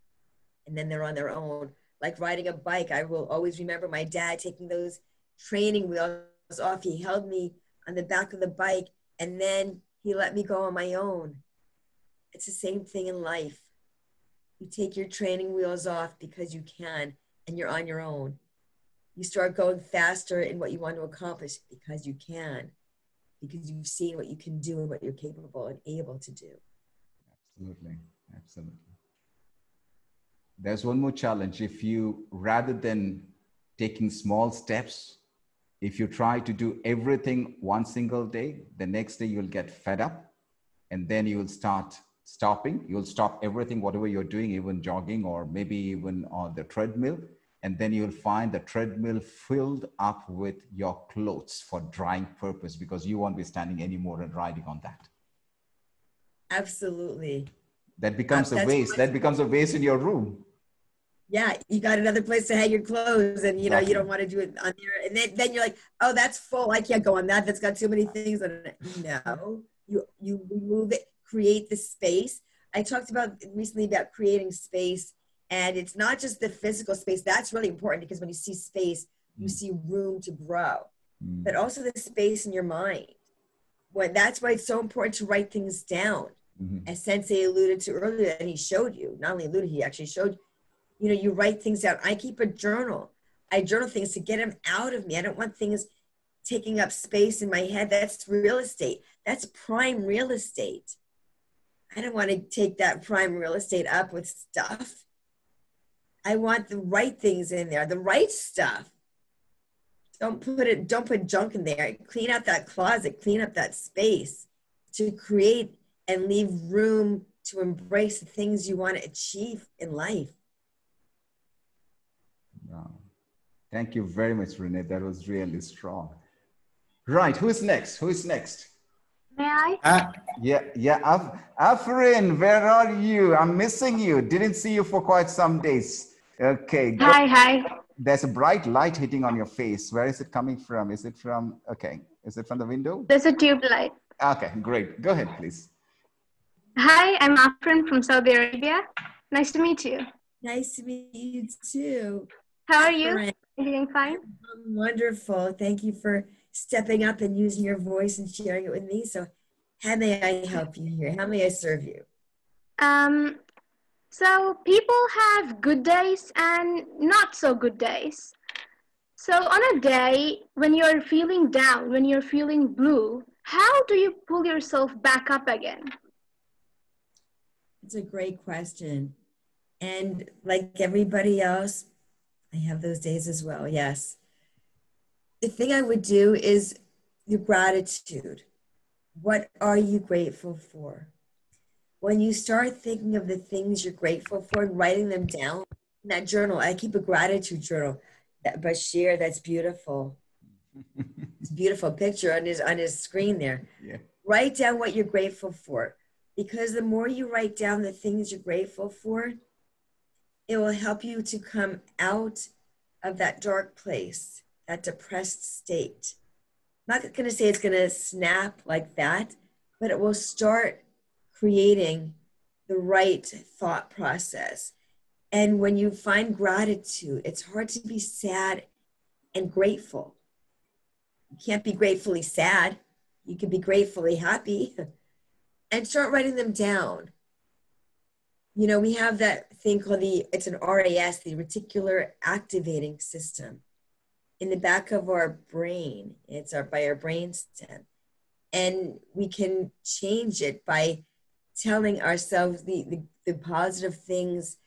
And then they're on their own. Like riding a bike, I will always remember my dad taking those training wheels off. He held me on the back of the bike, and then he let me go on my own. It's the same thing in life. You take your training wheels off because you can, and you're on your own. You start going faster in what you want to accomplish because you can, because you've seen what you can do and what you're capable and able to do. Absolutely. Absolutely. There's one more challenge. If you, rather than taking small steps, If you try to do everything one single day, the next day you'll get fed up, and then you will start stopping. You'll stop everything, whatever you're doing, even jogging or maybe even on the treadmill. And then you'll find the treadmill filled up with your clothes for drying purpose, because you won't be standing anymore and riding on that. Absolutely. That becomes a waste. That becomes a waste in your room. Yeah, you got another place to hang your clothes, and you know, Exactly. you don't want to do it on there. And then you're like, oh, that's full. I can't go on that. That's got too many things on it. No, you remove it, create the space. I talked about recently about creating space, and it's not just the physical space. That's really important, because when you see space, you see room to grow, but also the space in your mind. That's why it's so important to write things down. As Sensei alluded to earlier, and he showed you, not only alluded, he actually showed, you know, you write things down. I keep a journal. I journal things to get them out of me. I don't want things taking up space in my head. That's real estate. That's prime real estate. I don't want to take that prime real estate up with stuff. I want the right things in there, the right stuff. Don't put junk in there. Clean out that closet, clean up that space to create and leave room to embrace the things you want to achieve in life. Wow. Thank you very much, Renee. That was really strong. Right, who's next? Who's next? May I? Afrin, where are you? I'm missing you. Didn't see you for quite some days. Okay. Hi. There's a bright light hitting on your face. Where is it coming from? Is it from, okay. Is it from the window? There's a tube light. Okay, great. Go ahead, please. Hi, I'm Afrin from Saudi Arabia. Nice to meet you. Nice to meet you too. How are you? Are you doing fine? I'm wonderful. Thank you for stepping up and using your voice and sharing it with me. So how may I help you here? How may I serve you? So people have good days and not so good days. So on a day when you're feeling down, when you're feeling blue, how do you pull yourself back up again? It's a great question. And like everybody else, I have those days as well, yes. The thing I would do is your gratitude. What are you grateful for? When you start thinking of the things you're grateful for and writing them down in that journal, I keep a gratitude journal. Bashir, that's beautiful. It's a beautiful picture on his screen there. Yeah. Write down what you're grateful for, because the more you write down the things you're grateful for, it will help you to come out of that dark place, that depressed state. I'm not going to say it's going to snap like that, but it will start creating the right thought process. And when you find gratitude, it's hard to be sad and grateful. You can't be gratefully sad. You can be gratefully happy. And start writing them down. You know, we have that thing called it's an RAS, the reticular activating system, in the back of our brain. It's by our brainstem. And we can change it by telling ourselves the positive things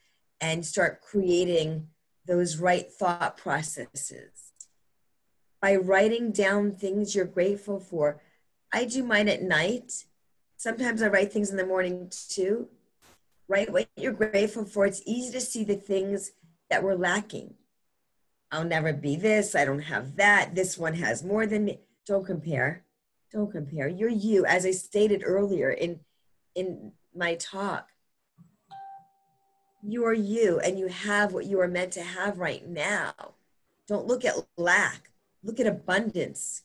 and start creating those right thought processes. By writing down things you're grateful for. I do mine at night. Sometimes I write things in the morning too. Write what you're grateful for. It's easy to see the things that we're lacking. I'll never be this. I don't have that. This one has more than me. Don't compare. Don't compare. You're you. As I stated earlier in my talk, you are you, and you have what you are meant to have right now. Don't look at lack. Look at abundance.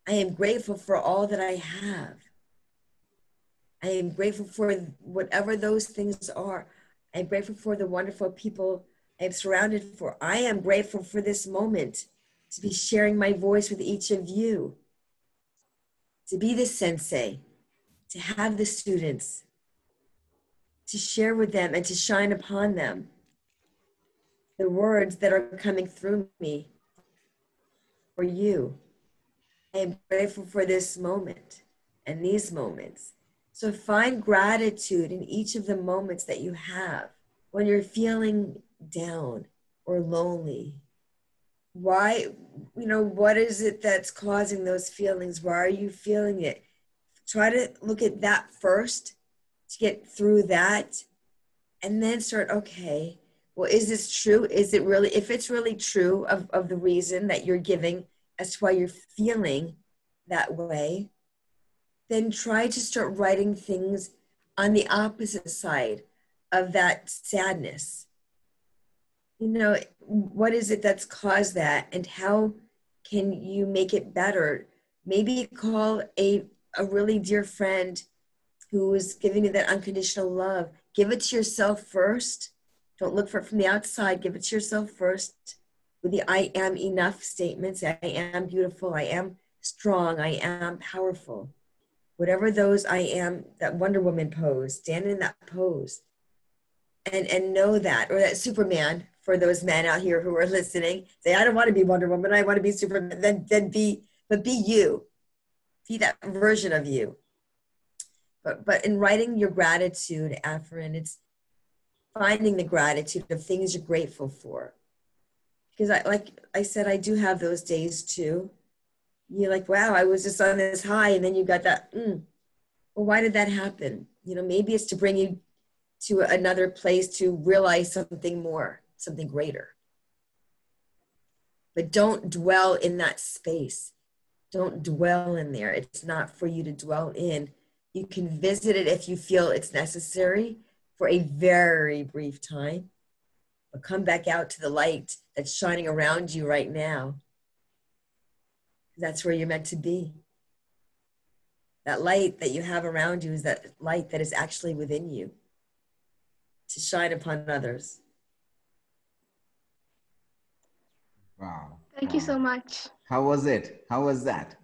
I am grateful for all that I have. I am grateful for whatever those things are. I am grateful for the wonderful people I am surrounded for. I am grateful for this moment to be sharing my voice with each of you, to be the sensei, to have the students, to share with them and to shine upon them the words that are coming through me for you. I am grateful for this moment and these moments. So find gratitude in each of the moments that you have when you're feeling down or lonely why, what is it that's causing those feelings? Why are you feeling it? Try to look at that first to get through that, and then start, okay, well, is this true? Is it really, if it's really true of the reason that you're giving as to why you're feeling that way, then try to start writing things on the opposite side of that sadness. What is it that's caused that, and how can you make it better? Maybe call a really dear friend who is giving you that unconditional love. Give it to yourself first. Don't look for it from the outside. Give it to yourself first with the I am enough statements. I am beautiful. I am strong. I am powerful. Whatever those I am, that Wonder Woman pose, stand in that pose and know that, or that Superman, for those men out here who are listening, say, I don't want to be Wonder Woman. I want to be Superman. Then be you. Be that version of you. But in writing your gratitude, Afrin, it's finding the gratitude of things you're grateful for. Because like I said, I do have those days too. You're like, wow, I was just on this high, and then you got that, well, why did that happen? Maybe it's to bring you to another place to realize something more, something greater. But don't dwell in that space. Don't dwell in there. It's not for you to dwell in. You can visit it if you feel it's necessary for a very brief time, but come back out to the light that's shining around you right now. That's where you're meant to be. That light that you have around you is that light that is actually within you to shine upon others. Wow. Thank you so much. How was it? How was that?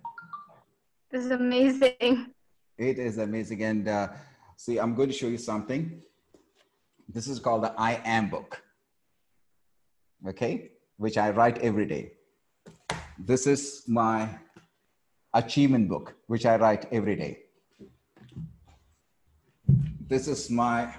This is amazing. It is amazing. And see, I'm going to show you something. This is called the I Am book. Okay, which I write every day. This is my achievement book, which I write every day. This is my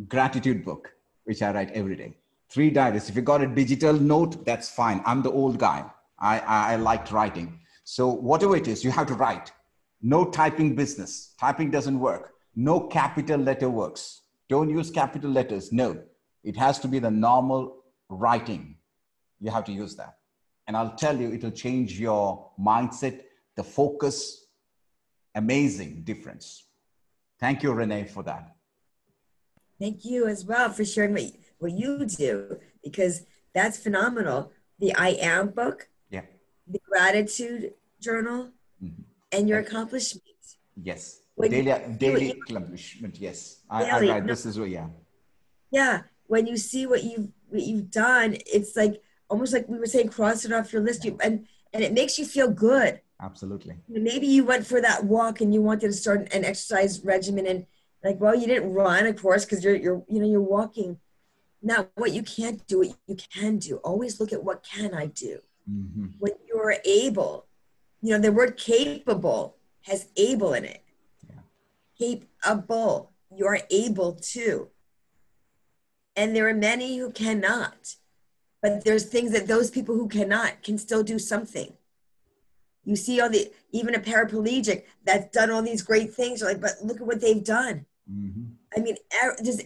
gratitude book, which I write every day. 3 diaries. If you got a digital note, that's fine. I'm the old guy. I liked writing. So whatever it is, you have to write. No typing business. Typing doesn't work. No capital letter works. Don't use capital letters. No, it has to be the normal writing. You have to use that. And I'll tell you, it'll change your mindset, the focus. Amazing difference. Thank you, Renee, for that. Thank you as well for sharing what you do, because that's phenomenal. The I Am book, yeah, the gratitude journal, and your accomplishments. Yes, When daily accomplishment. Yes, I write. This is what, yeah. Yeah, when you see what you've done, it's like almost like we were saying, cross it off your list, and it makes you feel good. Absolutely. Maybe you went for that walk and you wanted to start an exercise regimen, and like, well, you didn't run, of course, because you're walking. Not what you can't do, what you can do. Always look at what can I do. Mm-hmm. When you're able, the word capable has able in it. Yeah. Capable, you're able to. And there are many who cannot, but there's things that those people who cannot can still do something. You see even a paraplegic that's done all these great things, you're like, but look at what they've done. Mm-hmm. I mean,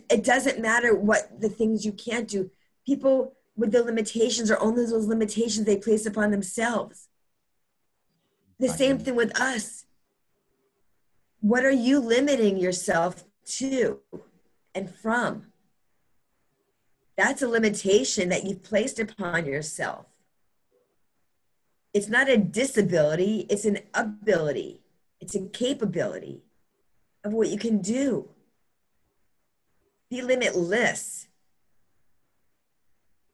it doesn't matter what the things you can't do. People with the limitations are only those limitations they place upon themselves. The same thing with us. What are you limiting yourself to and from? That's a limitation that you've placed upon yourself. It's not a disability, it's an ability. It's a capability of what you can do. Be limitless.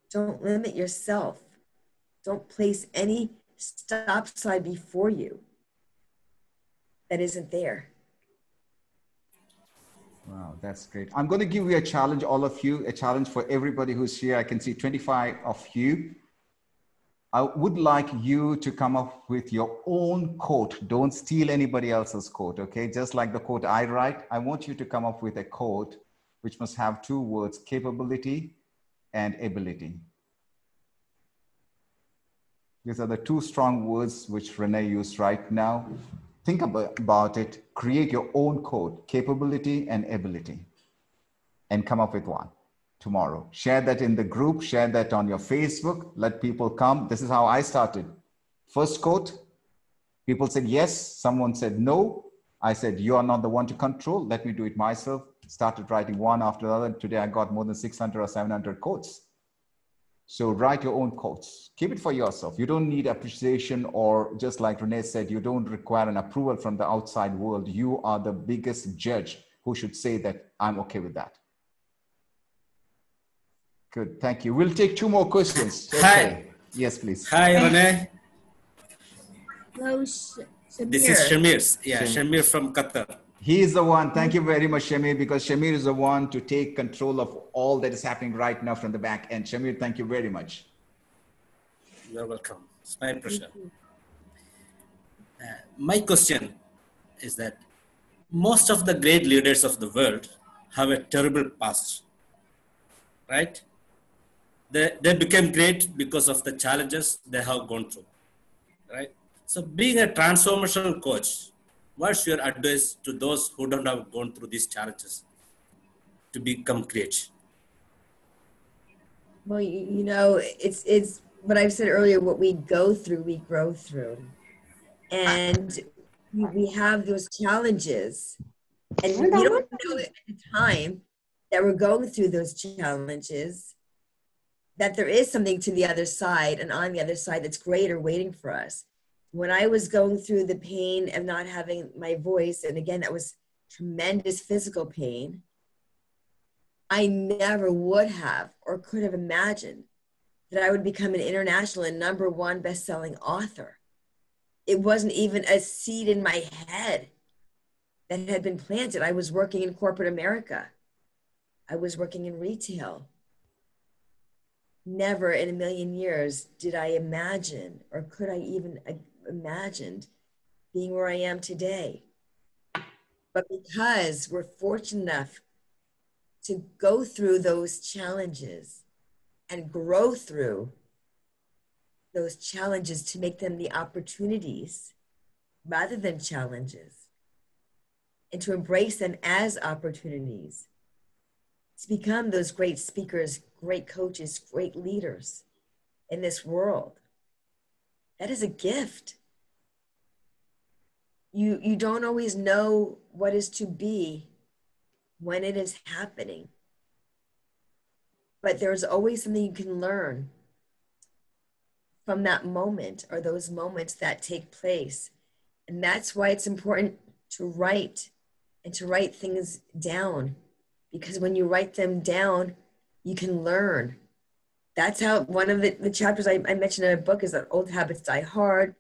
Don't limit yourself. Don't place any stop sign before you that isn't there. Wow, that's great. I'm going to give you a challenge, all of you, a challenge for everybody who's here. I can see 25 of you. I would like you to come up with your own quote. Don't steal anybody else's quote, okay? Just like the quote I write, I want you to come up with a quote which must have 2 words, capability and ability. These are the two strong words which Renee used right now. Think about it. Create your own code, capability and ability, and come up with one tomorrow. Share that in the group, share that on your Facebook, let people come. This is how I started. First quote, people said yes, someone said no. I said, you are not the one to control, let me do it myself. Started writing one after the other. Today I got more than 600 or 700 quotes. So write your own quotes. Keep it for yourself. You don't need appreciation, or just like Renee said, you don't require an approval from the outside world. You are the biggest judge who should say that I'm okay with that. Good, thank you. We'll take two more questions. Okay. Hi. Yes, please. Hi, Renee. Hello, Shamir. This is Shamir. Yeah, Shamir from Qatar. He is the one. Thank you very much, Shamir, because Shamir is the one to take control of all that is happening right now from the back end. Shamir, thank you very much. You're welcome. It's my pleasure. My question is that most of the great leaders of the world have a terrible past, right? They became great because of the challenges they have gone through, right? So being a transformational coach, what's your advice to those who don't have gone through these challenges to become great? Well, you know, it's what I've said earlier, what we go through, we grow through. And we have those challenges, and we don't know at the time that we're going through those challenges, that there is something to the other side and on the other side that's greater waiting for us. When I was going through the pain of not having my voice, and again, that was tremendous physical pain, I never would have or could have imagined that I would become an international and #1 best-selling author. It wasn't even a seed in my head that had been planted. I was working in corporate America. I was working in retail. Never in a million years did I imagine, or could I even imagined, being where I am today. But because we're fortunate enough to go through those challenges and grow through those challenges to make them the opportunities rather than challenges, and to embrace them as opportunities, to become those great speakers, great coaches, great leaders in this world. That is a gift. You don't always know what is to be when it is happening, but there's always something you can learn from that moment, or those moments that take place. And that's why it's important to write, and to write things down, because when you write them down, you can learn. That's how one of the chapters I mentioned in a book is that old habits die hard.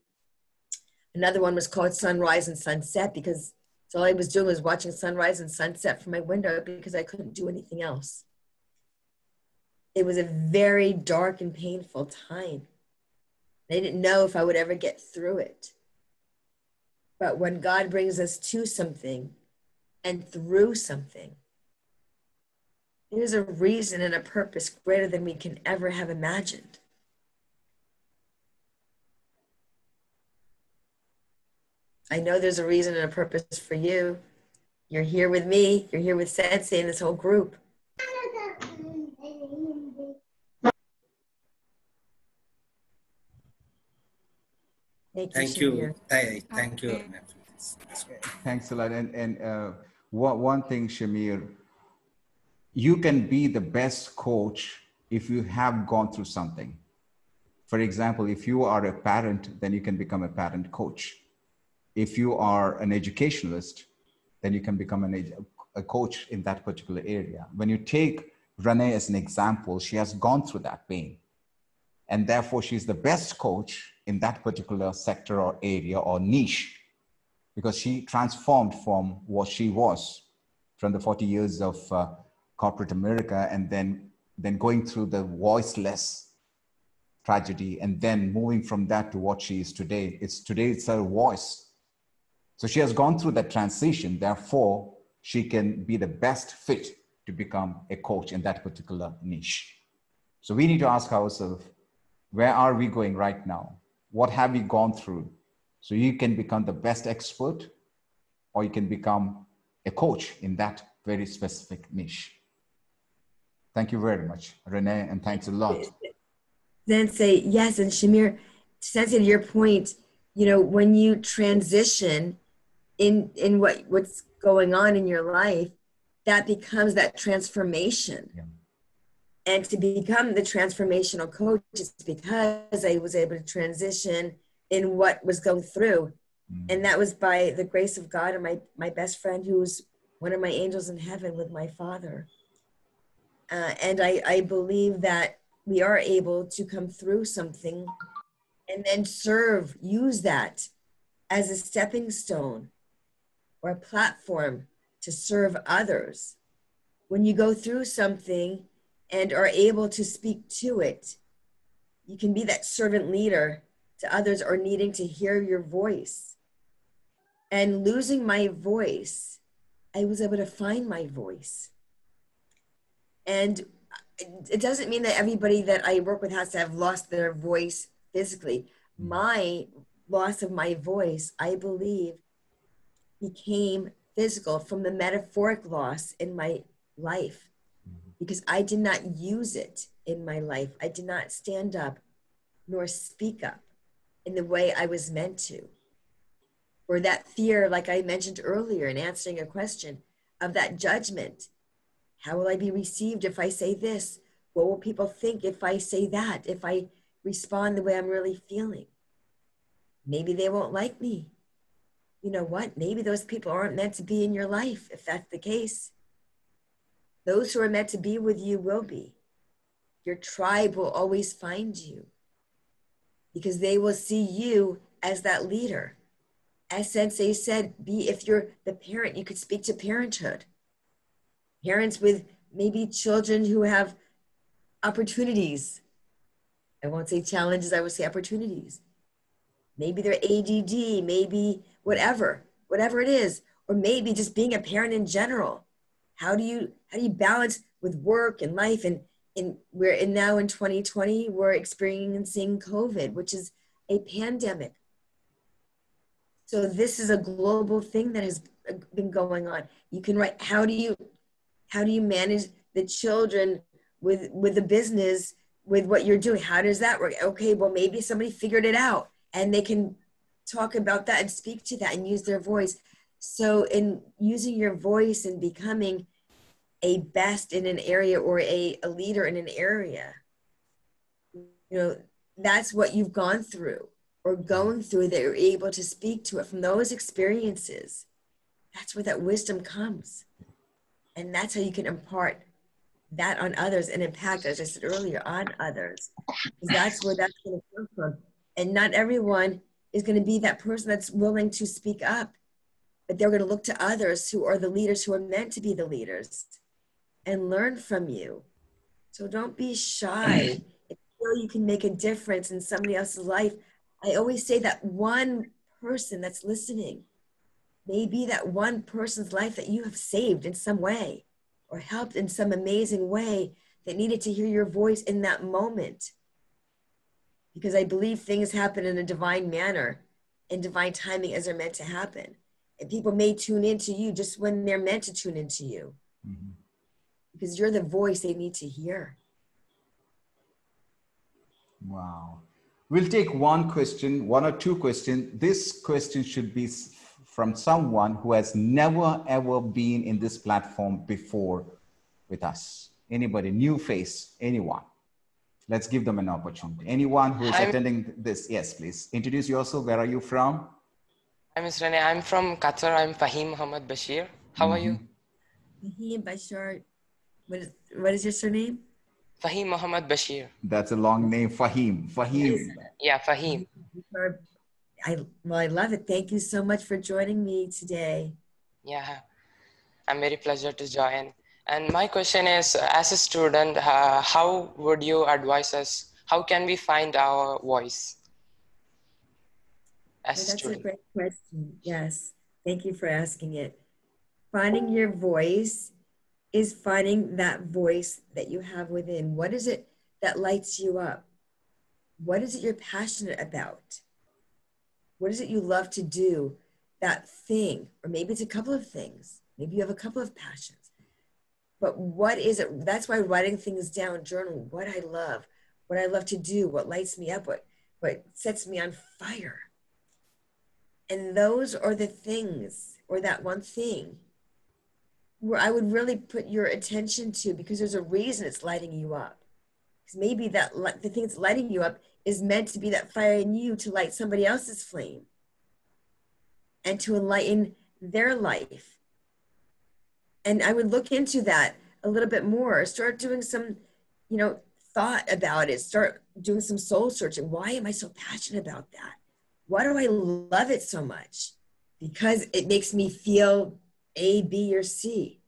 Another one was called Sunrise and Sunset, because all I was doing was watching sunrise and sunset from my window because I couldn't do anything else. It was a very dark and painful time. I didn't know if I would ever get through it. But when God brings us to something and through something, there's a reason and a purpose greater than we can ever have imagined. I know there's a reason and a purpose for you. You're here with me. You're here with Sensei and this whole group. Thank you. Thank you. Thanks a lot. And one thing, Shamir, you can be the best coach if you have gone through something. For example, if you are a parent, then you can become a parent coach. If you are an educationalist, then you can become a coach in that particular area. When you take Renee as an example, she has gone through that pain. And therefore, she's the best coach in that particular sector or area or niche, because she transformed from what she was, from the 40 years of corporate America, and then going through the voiceless tragedy, and then moving from that to what she is today. It's her voice. So she has gone through that transition. Therefore, she can be the best fit to become a coach in that particular niche. So we need to ask ourselves, where are we going right now? What have you gone through? So you can become the best expert, or you can become a coach in that very specific niche. Thank you very much, Renee, and thanks a lot. Sensei, yes, and Shamir, Sensei, to your point, you know, when you transition in what's going on in your life, that becomes that transformation. Yeah. And to become the transformational coach is because I was able to transition in what was going through. And that was by the grace of God and my best friend, who was one of my angels in heaven with my father. And I believe that we are able to come through something and then use that as a stepping stone or a platform to serve others. When you go through something and are able to speak to it, you can be that servant leader to others or needing to hear your voice. And losing my voice, I was able to find my voice. And it doesn't mean that everybody that I work with has to have lost their voice physically. My loss of my voice, I believe, became physical from the metaphoric loss in my life, because I did not use it in my life. I did not stand up nor speak up in the way I was meant to. Or that fear, like I mentioned earlier in answering a question, of that judgment. How will I be received if I say this? What will people think if I say that? If I respond the way I'm really feeling? Maybe they won't like me. You know what? Maybe those people aren't meant to be in your life, if that's the case. Those who are meant to be with you will be. Your tribe will always find you, because they will see you as that leader. As Sensei said, if you're the parent, you could speak to parenthood. Parents with maybe children who have opportunities. I won't say challenges, I would say opportunities. Maybe they're ADD, maybe whatever it is, or maybe just being a parent in general. How do you balance with work and life? And now in 2020, we're experiencing COVID, which is a pandemic. So this is a global thing that has been going on. You can write, how do you manage the children with the business, with what you're doing? How does that work? Okay, well, maybe somebody figured it out and they can talk about that and speak to that and use their voice. So in using your voice and becoming a best in an area or a leader in an area, you know, that's what you've gone through or going through, that you're able to speak to it from those experiences. That's where that wisdom comes. And that's how you can impart that on others and impact, as I said earlier, on others. That's where that's going to come from. And not everyone is going to be that person that's willing to speak up, but they're going to look to others who are the leaders, who are meant to be the leaders, and learn from you. So don't be shy. If you feel you can make a difference in somebody else's life, I always say that one person that's listening may be that one person's life that you have saved in some way or helped in some amazing way that needed to hear your voice in that moment. Because I believe things happen in a divine manner, in divine timing, as they're meant to happen. And people may tune into you just when they're meant to tune into you. Mm-hmm. Because you're the voice they need to hear. Wow. We'll take one or two questions. This question should be from someone who has never, ever been in this platform before with us. Anybody, new face, anyone. Let's give them an opportunity. Anyone who is attending this, yes, please. Introduce yourself. Where are you from? I'm Ms. Renee. I'm from Qatar. I'm Fahim Muhammad Bashir. How are you? Fahim Bashir. What is your surname? Fahim Muhammad Bashir. That's a long name, Fahim. Fahim. Yeah, Fahim. I love it. Thank you so much for joining me today. Yeah, I'm very pleasure to join. And my question is, as a student, how would you advise us? How can we find our voice? That's a great question. Yes. Thank you for asking it. Finding your voice is finding that voice that you have within. What is it that lights you up? What is it you're passionate about? What is it you love to do? That thing, or maybe it's a couple of things. Maybe you have a couple of passions. But what is it? That's why writing things down, journaling, what I love to do, what lights me up, what sets me on fire. And those are the things, or that one thing, where I would really put your attention to, because there's a reason it's lighting you up. Because maybe that the thing that's lighting you up is meant to be that fire in you to light somebody else's flame and to enlighten their life. And I would look into that a little bit more, start doing some, thought about it, start doing some soul searching. Why am I so passionate about that? Why do I love it so much? Because it makes me feel A, B, or C.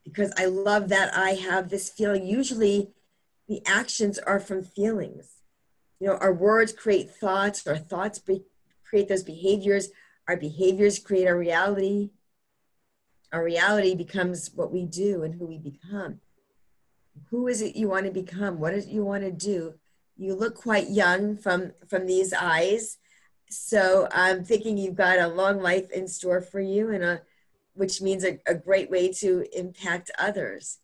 Because I love that I have this feeling. Usually the actions are from feelings. Our words create thoughts, our thoughts create those behaviors, our behaviors create our reality. Our reality becomes what we do and who we become. Who is it you want to become? What is it you want to do? You look quite young from these eyes. So I'm thinking you've got a long life in store for you, and which means a great way to impact others,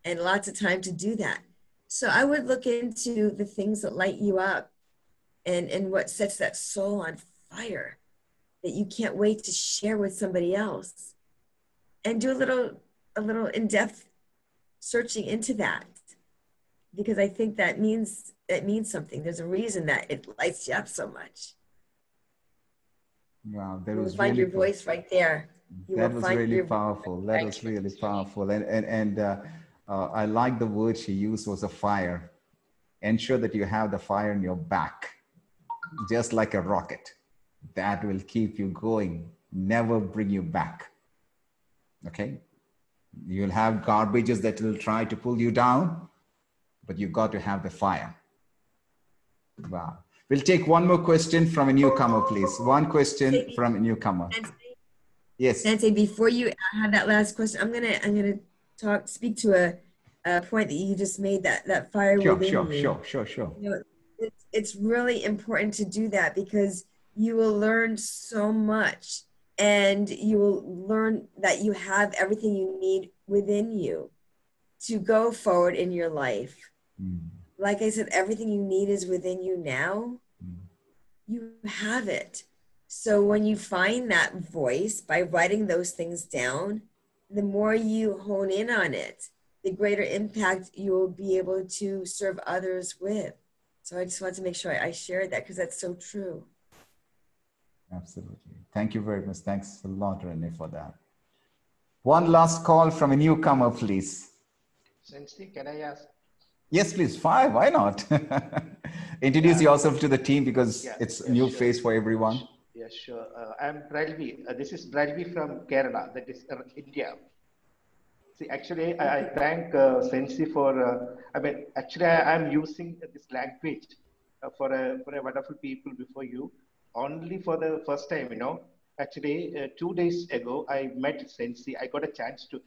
and lots of time to do that. So I would look into the things that light you up and what sets that soul on fire that you can't wait to share with somebody else, and do a little in-depth searching into that, because I think it means something. There's a reason that it lights you up so much. Wow, you will find your voice right there. That was really powerful. That was really powerful. And I like the word she used was a fire. Ensure that you have the fire in your back, just like a rocket. That will keep you going, never bring you back. Okay? You'll have garbages that will try to pull you down, but you've got to have the fire. Wow. We'll take one more question from a newcomer, please. One question from a newcomer. Yes. Sensei, before you have that last question, I'm gonna speak to a point that you just made, that fire within you. Sure. It's really important to do that, because you will learn so much, and you will learn that you have everything you need within you to go forward in your life. Like I said, everything you need is within you now. You have it. So when you find that voice by writing those things down, the more you hone in on it, the greater impact you will be able to serve others with. So I just want to make sure I shared that, because that's so true. Absolutely. Thank you very much. Thanks a lot, Renee, for that. One last call from a newcomer, please. Sensei, can I ask? Yes, please. Fine. Why not? Introduce yourself to the team, because it's a new face for everyone. Yes, sure. I'm Bralvi. This is Bralvi from Kerala, that is India. See, actually, I thank Sensei for, I'm using this language for a wonderful people before you, only for the first time, Actually, 2 days ago, I met Sensei. I got a chance to,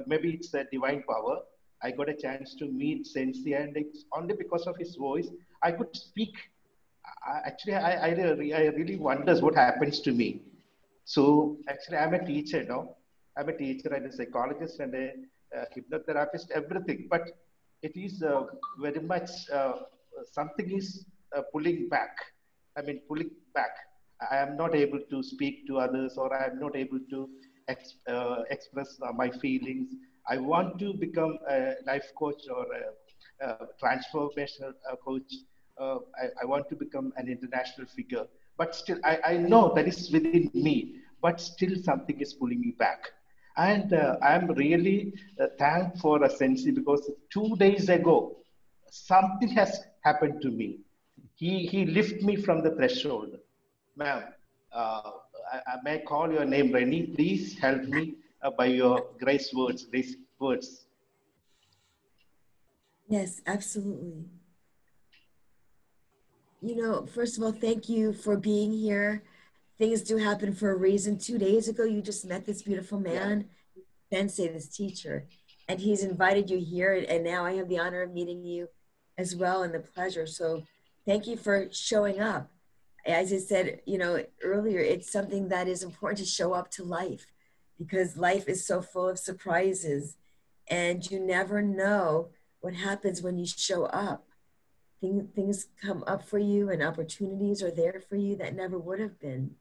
maybe it's a divine power. I got a chance to meet Sensei, and it's only because of his voice I could speak. I really wonders what happens to me. So actually, I'm a teacher, I'm a teacher and a psychologist and a hypnotherapist, everything. But it is very much something is pulling back. Pulling back. I am not able to speak to others, or I am not able to express my feelings. I want to become a life coach or a transformational coach. I want to become an international figure. But still, I know that is within me, but still something is pulling me back. And I'm really thankful for Sensei, because 2 days ago, something has happened to me. He lifted me from the threshold. Ma'am, I may call your name, Renee. Please help me by your grace words, these words. Yes, absolutely. First of all, thank you for being here. Things do happen for a reason. 2 days ago, you just met this beautiful man, Sensei, this teacher, and he's invited you here. And now I have the honor of meeting you as well, and the pleasure. So Thank you for showing up. As I said, you know, earlier, it's something that is important to show up to life, because life is so full of surprises and you never know what happens when you show up. Things come up for you and opportunities are there for you that never would have been.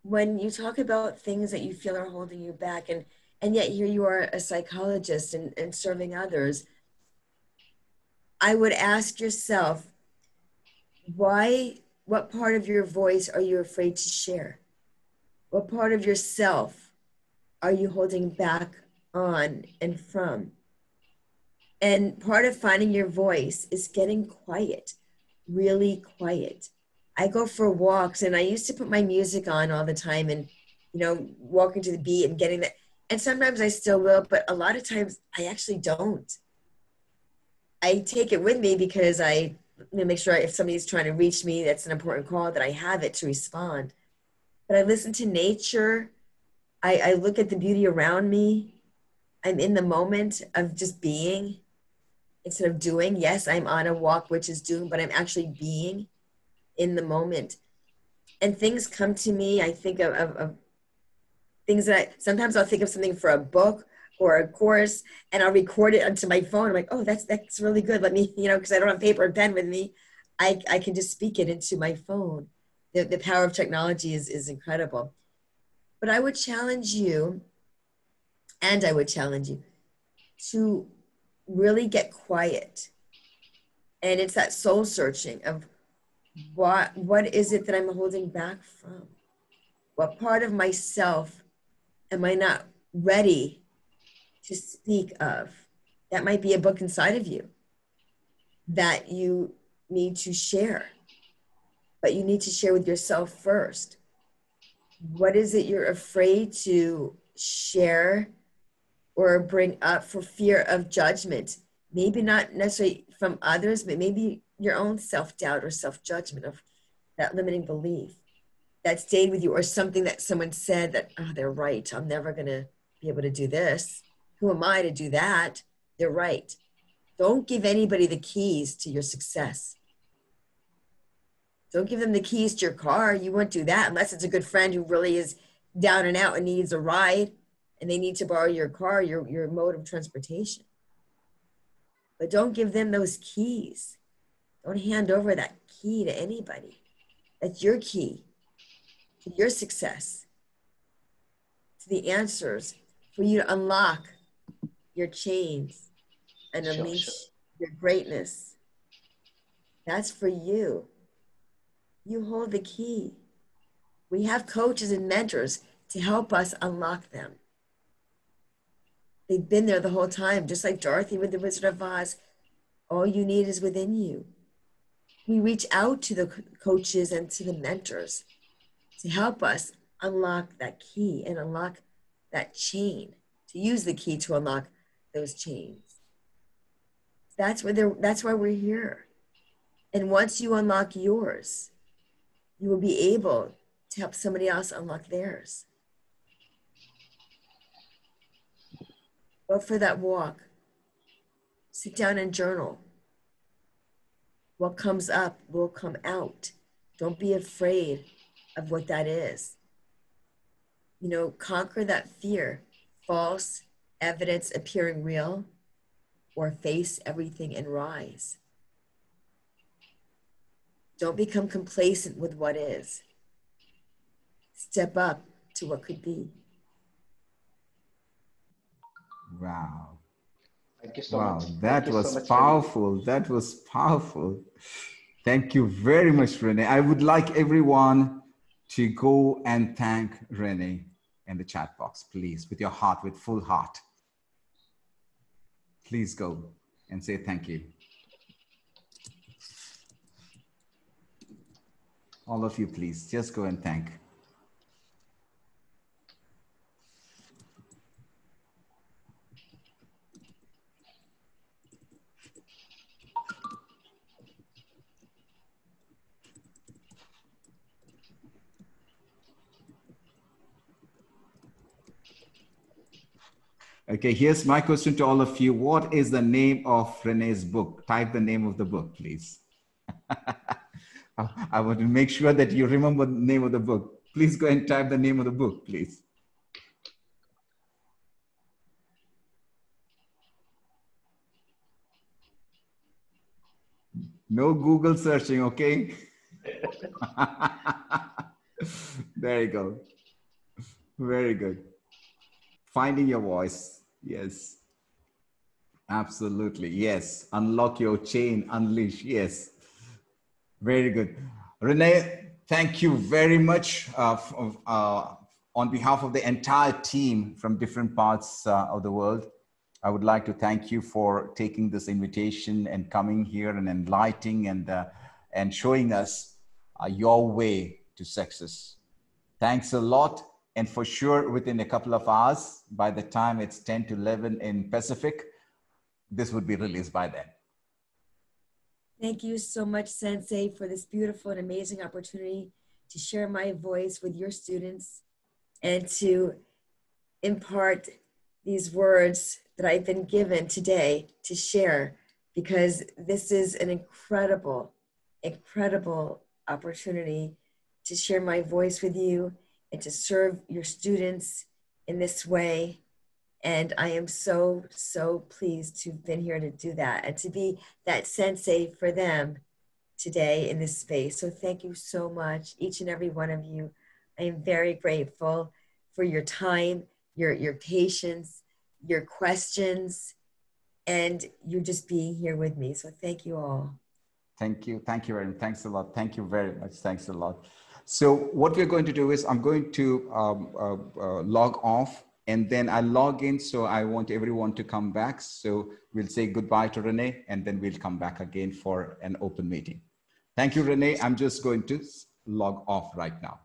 When you talk about things that you feel are holding you back, and yet here you are a psychologist and serving others, I would ask yourself, what part of your voice are you afraid to share? What part of yourself are you holding back on and from? And part of finding your voice is getting quiet, really quiet. I go for walks, and I used to put my music on all the time and, you know, walking to the beat and getting that. And sometimes I still will, but a lot of times I actually don't. I take it with me because I make sure if somebody's trying to reach me, that's an important call, that I have it to respond. But I listen to nature. I look at the beauty around me. I'm in the moment of just being instead of doing. Yes, I'm on a walk, which is doing, but I'm actually being in the moment. And things come to me. I think of things that sometimes I'll think of something for a book or a course, and I'll record it onto my phone. I'm like, oh, that's really good. Let me, you know, because I don't have paper and pen with me. I can just speak it into my phone. The power of technology is incredible. But I would challenge you, and I would challenge you to really get quiet. And it's that soul searching of what is it that I'm holding back from? What part of myself am I not ready to speak of? That might be a book inside of you that you need to share, but you need to share with yourself first. What is it you're afraid to share or bring up for fear of judgment? Maybe not necessarily from others, but maybe your own self-doubt or self-judgment of that limiting belief that stayed with you, or something that someone said that, oh, they're right. I'm never going to be able to do this. Who am I to do that? They're right. Don't give anybody the keys to your success. Don't give them the keys to your car. You won't do that unless it's a good friend who really is down and out and needs a ride and they need to borrow your car, your mode of transportation. But don't give them those keys. Don't hand over that key to anybody. That's your key to your success, to the answers for you to unlock your chains and unleash your greatness. That's for you. You hold the key. We have coaches and mentors to help us unlock them. They've been there the whole time, just like Dorothy with the Wizard of Oz. All you need is within you. We reach out to the coaches and to the mentors to help us unlock that key and unlock that chain, to use the key to unlock those chains. That's why we're here. And once you unlock yours, you will be able to help somebody else unlock theirs. Go for that walk. Sit down and journal. What comes up will come out. Don't be afraid of what that is. You know, conquer that fear. False evidence appearing real, or face everything and rise. Don't become complacent with what is. Step up to what could be. Wow. Thank you so Wow, much. that was powerful. That was powerful. Thank you very much, Renee. I would like everyone to go and thank Renee in the chat box, please, with your heart, with full heart. Please go and say thank you. All of you, please, just go and thank. Okay, here's my question to all of you. What is the name of Renee's book? Type the name of the book, please. I want to make sure that you remember the name of the book. Please go and type the name of the book, please. No Google searching, okay? There you go. Very good. Finding your voice. Yes. Absolutely. Yes. Unlock your chain, unleash. Yes. Very good. Renee, thank you very much on behalf of the entire team from different parts of the world. I would like to thank you for taking this invitation and coming here and enlightening and showing us your way to success. Thanks a lot. And for sure, within a couple of hours, by the time it's 10 to 11 in Pacific, this would be released by then. Thank you so much, Sensei, for this beautiful and amazing opportunity to share my voice with your students and to impart these words that I've been given today to share, because this is an incredible, incredible opportunity to share my voice with you and to serve your students in this way. And I am so, so pleased to have been here to do that and to be that sensei for them today in this space. So thank you so much, each and every one of you. I am very grateful for your time, your patience, your questions, and you just being here with me. So thank you all. Thank you. Thank you, Erin. Thanks a lot. Thank you very much. Thanks a lot. So what we're going to do is I'm going to log off. And then I log in, so I want everyone to come back. So we'll say goodbye to Renee, and then we'll come back again for an open meeting. Thank you, Renee. I'm just going to log off right now.